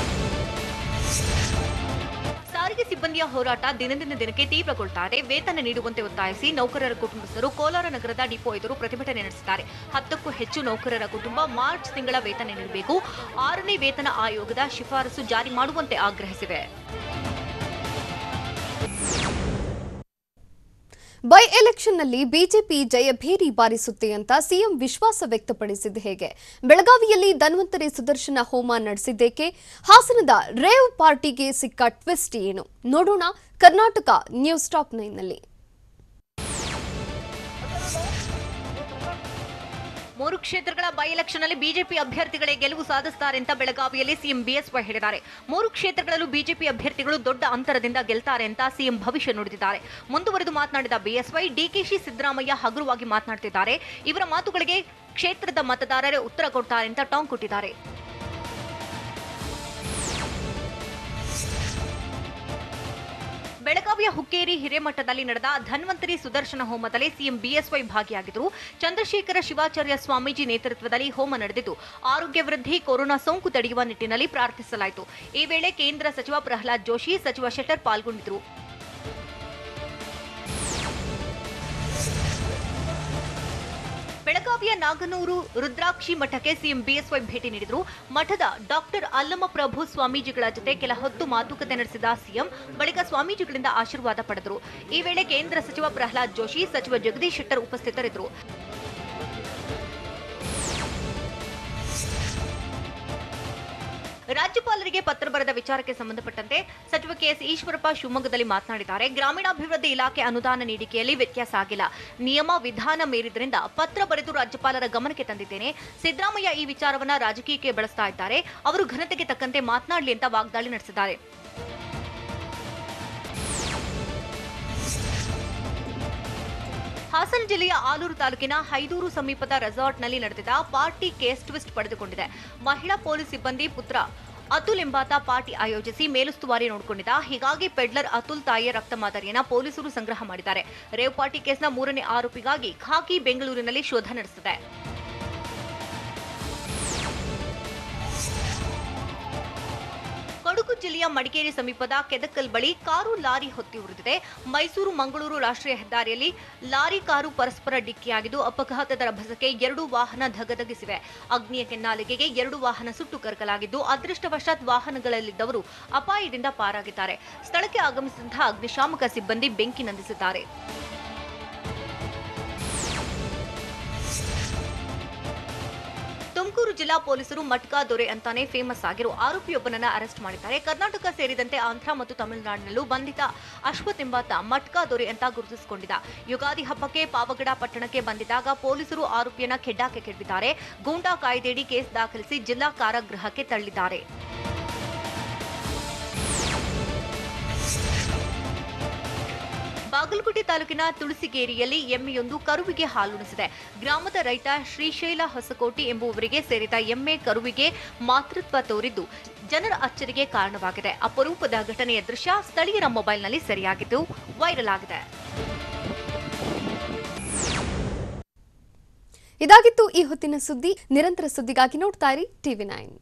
ಸಾರಿಗೆ ಸಿಬ್ಬಂದಿಯ ಹೋರಾಟ ದಿನದಿಂದ ದಿನಕ್ಕೆ ತೀವ್ರಗೊಳ್ತಾ ಇದೆ. ವೇತನ ನೀಡುವಂತೆ ಒತ್ತಾಯಿಸಿ ನೌಕರರ ಕುಟುಂಬಸ್ಥರು ಕೋಲಾರ ನಗರದ ಡಿಪೋ ಎದುರು ಪ್ರತಿಭಟನೆ ನಡೆಸಿದ್ದಾರೆ. 10ಕ್ಕೂ ಹೆಚ್ಚು ನೌಕರರ ಕುಟುಂಬ ಮಾರ್ಚ್ ತಿಂಗಳ ವೇತನ ನೀಡಬೇಕು, 6ನೇ ವೇತನ ಆಯೋಗದ ಶಿಫಾರಸು ಜಾರಿ ಮಾಡುವಂತೆ ಆಗ್ರಹಿಸಿವೆ. ಬೈ ಎಲೆಕ್ಷನ್ನಲ್ಲಿ ಬಿಜೆಪಿ ಜಯಭೇರಿ ಬಾರಿಸುತ್ತೆ ಅಂತ ಸಿಎಂ ವಿಶ್ವಾಸ ವ್ಯಕ್ತಪಡಿಸಿದ್ದು ಹೇಗೆ? ಬೆಳಗಾವಿಯಲ್ಲಿ ಧನ್ವಂತರಿ ಸುದರ್ಶನ ಹೋಮ ನಡೆಸಿದ್ದೇಕೆ? ಹಾಸನದ ರೇವ್ ಪಾರ್ಟಿಗೆ ಸಿಕ್ಕ ಟ್ವಿಸ್ಟ್ ಏನು? ನೋಡೋಣ ಕರ್ನಾಟಕ ನ್ಯೂಸ್ ಟಾಪ್ 9ನಲ್ಲಿ. 3 ಕ್ಷೇತ್ರಗಳ ಬೈ ಎಲೆಕ್ಷನ್ ನಲ್ಲಿ ಬಿಜೆಪಿ ಅಭ್ಯರ್ಥಿಗಳೇ ಗೆಲುವು ಸಾಧಿಸುತ್ತಾರೆ ಅಂತ ಬೆಳಗಾವಿಯಲ್ಲಿ ಸಿಎಂ ಬಿಎಸ್ವೈ ಹೇಳಿದ್ದಾರೆ. 3 ಕ್ಷೇತ್ರಗಳಲ್ಲೂ ಬಿಜೆಪಿ ಅಭ್ಯರ್ಥಿಗಳು ದೊಡ್ಡ ಅಂತರದಿಂದ ಗೆಲ್ತಾರೆ ಅಂತ ಸಿಎಂ ಭವಿಷ್ಯ ನುಡಿದಿದ್ದಾರೆ. ಮುಂದುವರೆದು ಮಾತನಾಡಿದ ಬಿಎಸ್ವೈ, ಡಿಕೆಶಿ ಸಿದ್ದರಾಮಯ್ಯ ಹಗುರವಾಗಿ ಮಾತನಾಡುತ್ತಿದ್ದಾರೆ. ಇವರ ಮಾತುಗಳಿಗೆ ಕ್ಷೇತ್ರದ ಮತದಾರರೇ ಉತ್ತರ ಕೊಡ್ತಾರೆ ಅಂತ ಟಾಂಗ್ ಕೊಟ್ಟಿದ್ದಾರೆ. ಬೆಳಗಾವಿಯ ಹುಕ್ಕೇರಿ ಹಿರೇಮಠದಲ್ಲಿ ನಡೆದ ಧನ್ವಂತರಿ ಸುದರ್ಶನ ಹೋಮದಲ್ಲಿ ಸಿಎಂ ಬಿಎಸ್ವೈ ಭಾಗಿಯಾಗಿದ್ದರು. ಚಂದ್ರಶೇಖರ ಶಿವಾಚಾರ್ಯ ಸ್ವಾಮೀಜಿ ನೇತೃತ್ವದಲ್ಲಿ ಹೋಮ ನಡೆದಿದ್ದು ಆರೋಗ್ಯ ವೃದ್ಧಿ, ಕೊರೋನಾ ಸೋಂಕು ತಡೆಯುವ ನಿಟ್ಟಿನಲ್ಲಿ ಪ್ರಾರ್ಥಿಸಲಾಯಿತು. ಈ ವೇಳೆ ಕೇಂದ್ರ ಸಚಿವ ಪ್ರಹ್ಲಾದ್ ಜೋಶಿ, ಸಚಿವ ಶೆಟ್ಟರ್ ಪಾಲ್ಗೊಂಡಿದ್ದರು. ಬೆಳಗಾವಿಯ ನಾಗನೂರು ರುದ್ರಾಕ್ಷಿ ಮಠಕ್ಕೆ ಸಿಎಂ ಬಿಎಸ್ವೈ ಭೇಟಿ ನೀಡಿದರು. ಮಠದ ಡಾಕ್ಟರ್ ಅಲ್ಲಮಪ್ರಭು ಸ್ವಾಮೀಜಿಗಳ ಜೊತೆ ಕೆಲ ಹೊತ್ತು ಮಾತುಕತೆ ನಡೆಸಿದ ಸಿಎಂ ಬಳಿಕ ಸ್ವಾಮೀಜಿಗಳಿಂದ ಆಶೀರ್ವಾದ ಪಡೆದರು. ಈ ವೇಳೆ ಕೇಂದ್ರ ಸಚಿವ ಪ್ರಹ್ಲಾದ್ ಜೋಶಿ, ಸಚಿವ ಜಗದೀಶ್ ಶೆಟ್ಟರ್ ಉಪಸ್ಥಿತರಿದ್ದರು. ರಾಜ್ಯಪಾಲರಿಗೆ ಪತ್ರ ಬರೆದ ವಿಚಾರಕ್ಕೆ ಸಂಬಂಧಪಟ್ಟಂತೆ ಸಚಿವ ಕೆಎಸ್ ಈಶ್ವರಪ್ಪ ಶಿವಮೊಗ್ಗದಲ್ಲಿ ಮಾತನಾಡಿದ್ದಾರೆ. ಗ್ರಾಮೀಣಾಭಿವೃದ್ಧಿ ಇಲಾಖೆ ಅನುದಾನ ನೀಡಿಕೆಯಲ್ಲಿ ವ್ಯತ್ಯಾಸ ಆಗಿಲ್ಲ. ನಿಯಮ ವಿಧಾನ ಮೀರಿದ್ರಿಂದ ಪತ್ರ ಬರೆದು ರಾಜ್ಯಪಾಲರ ಗಮನಕ್ಕೆ ತಂದಿದ್ದೇನೆ. ಸಿದ್ದರಾಮಯ್ಯ ಈ ವಿಚಾರವನ್ನ ರಾಜಕೀಯಕ್ಕೆ ಬಳಸ್ತಾ ಇದ್ದಾರೆ. ಅವರು ಘನತೆಗೆ ತಕ್ಕಂತೆ ಮಾತನಾಡಲಿ ಅಂತ ವಾಗ್ದಾಳಿ ನಡೆಸಿದ್ದಾರೆ. ಹಾಸನ ಜಿಲ್ಲೆಯ ಆಲೂರು ತಾಲೂಕಿನ ಹೈದೂರು ಸಮೀಪದ ರೆಸಾರ್ಟ್ನಲ್ಲಿ ನಡೆದಿದ್ದ ಪಾರ್ಟಿ ಕೇಸ್ ಟ್ವಿಸ್ಟ್ ಪಡೆದುಕೊಂಡಿದೆ. ಮಹಿಳಾ ಪೊಲೀಸ್ ಸಿಬ್ಬಂದಿ ಪುತ್ರ ಅತುಲ್ ಎಂಬಾತ ಪಾರ್ಟಿ ಆಯೋಜಿಸಿ ಮೇಲುಸ್ತುವಾರಿ ನೋಡಿಕೊಂಡಿದ್ದ. ಹೀಗಾಗಿ ಪೆಡ್ಲರ್ ಅತುಲ್ ತಾಯಿಯ ರಕ್ತ ಮಾದರಿಯನ್ನು ಪೊಲೀಸರು ಸಂಗ್ರಹ ಮಾಡಿದ್ದಾರೆ. ರೇವ್ ಪಾರ್ಟಿ ಕೇಸ್ನ 3ನೇ ಆರೋಪಿಗಾಗಿ ಖಾಕಿ ಬೆಂಗಳೂರಿನಲ್ಲಿ ಶೋಧ ನಡೆಸಿದೆ. ಕೊಡಗು ಜಿಲ್ಲೆಯ ಮಡಿಕೇರಿ ಸಮೀಪದ ಕೆದಕಲ್ ಬಳಿ ಕಾರು ಲಾರಿ ಹೊತ್ತಿ ಉರಿದಿದೆ. ಮೈಸೂರು ಮಂಗಳೂರು ರಾಷ್ಟ್ರೀಯ ಹೆದ್ದಾರಿಯಲ್ಲಿ ಲಾರಿ ಕಾರು ಪರಸ್ಪರ ಡಿಕ್ಕಿಯಾಗಿದ್ದು ಅಪಘಾತದ ರಭಸಕ್ಕೆ 2 ವಾಹನ ಧಗಧಗಿಸಿವೆ. ಅಗ್ನಿಯ ಕೆನ್ನಾಲಿಗೆಗೆ 2 ವಾಹನ ಸುಟ್ಟು ಕರಕಲಾಗಿದ್ದು ಅದೃಷ್ಟವಶಾತ್ ವಾಹನಗಳಲ್ಲಿದ್ದವರು ಅಪಾಯದಿಂದ ಪಾರಾಗಿದ್ದಾರೆ. ಸ್ಥಳಕ್ಕೆ ಆಗಮಿಸಿದಂತಹ ಅಗ್ನಿಶಾಮಕ ಸಿಬ್ಬಂದಿ ಬೆಂಕಿ ನಂದಿಸಿದ್ದಾರೆ. ತುಮಕೂರು ಜಿಲ್ಲಾ ಪೊಲೀಸರು ಮಟ್ಕಾ ದೊರೆ ಅಂತಾನೆ ಫೇಮಸ್ ಆಗಿರೋ ಆರೋಪಿಯೊಬ್ಬನನ್ನ ಅರೆಸ್ಟ್ ಮಾಡಿದ್ದಾರೆ. ಕರ್ನಾಟಕ ಸೇರಿದಂತೆ ಆಂಧ್ರ ಮತ್ತು ತಮಿಳುನಾಡಿನಲ್ಲೂ ಬಂಧಿತ ಅಶ್ವಥ್ ಎಂಬಾತ ಮಟ್ಕಾ ದೊರೆ ಅಂತ ಗುರುತಿಸಿಕೊಂಡಿದ್ದ. ಯುಗಾದಿ ಹಬ್ಬಕ್ಕೆ ಪಾವಗಡ ಪಟ್ಟಣಕ್ಕೆ ಬಂದಿದ್ದಾಗ ಪೊಲೀಸರು ಆರೋಪಿಯನ್ನ ಖೆಡ್ಡಾಕ್ಕೆ ಕೆಡವಿದ್ದಾರೆ. ಗೂಂಡಾ ಕಾಯ್ದೆಯಡಿ ಕೇಸ್ ದಾಖಲಿಸಿ ಜಿಲ್ಲಾ ಕಾರಾಗೃಹಕ್ಕೆ ತಳ್ಳಿದ್ದಾರೆ. ಬಾಗಲಕೋಟೆ ತಾಲೂಕಿನ ತುಳಸಿಗೇರಿಯಲ್ಲಿ ಎಮ್ಮೆಯೊಂದು ಕರುವಿಗೆ ಹಾಲುಣಿಸಿದೆ. ಗ್ರಾಮದ ರೈತ ಶ್ರೀಶೈಲ ಹೊಸಕೋಟಿ ಎಂಬುವರಿಗೆ ಸೇರಿದ ಎಮ್ಮೆ ಕರುವಿಗೆ ಮಾತೃತ್ವ ತೋರಿದ್ದು ಜನರ ಅಚ್ಚರಿಗೆ ಕಾರಣವಾಗಿದೆ. ಅಪರೂಪದ ಘಟನೆಯ ದೃಶ್ಯ ಸ್ಥಳೀಯರ ಮೊಬೈಲ್ನಲ್ಲಿ ಸೆರೆಯಾಗಿದ್ದು ವೈರಲ್ ಆಗಿದೆ. ಇದಾಗಿತ್ತು ಈ ಹೊತ್ತಿನ ಸುದ್ದಿ. ನಿರಂತರ ಸುದ್ದಿಗಾಗಿ ನೋಡ್ತಾ ಇರಿ TV9.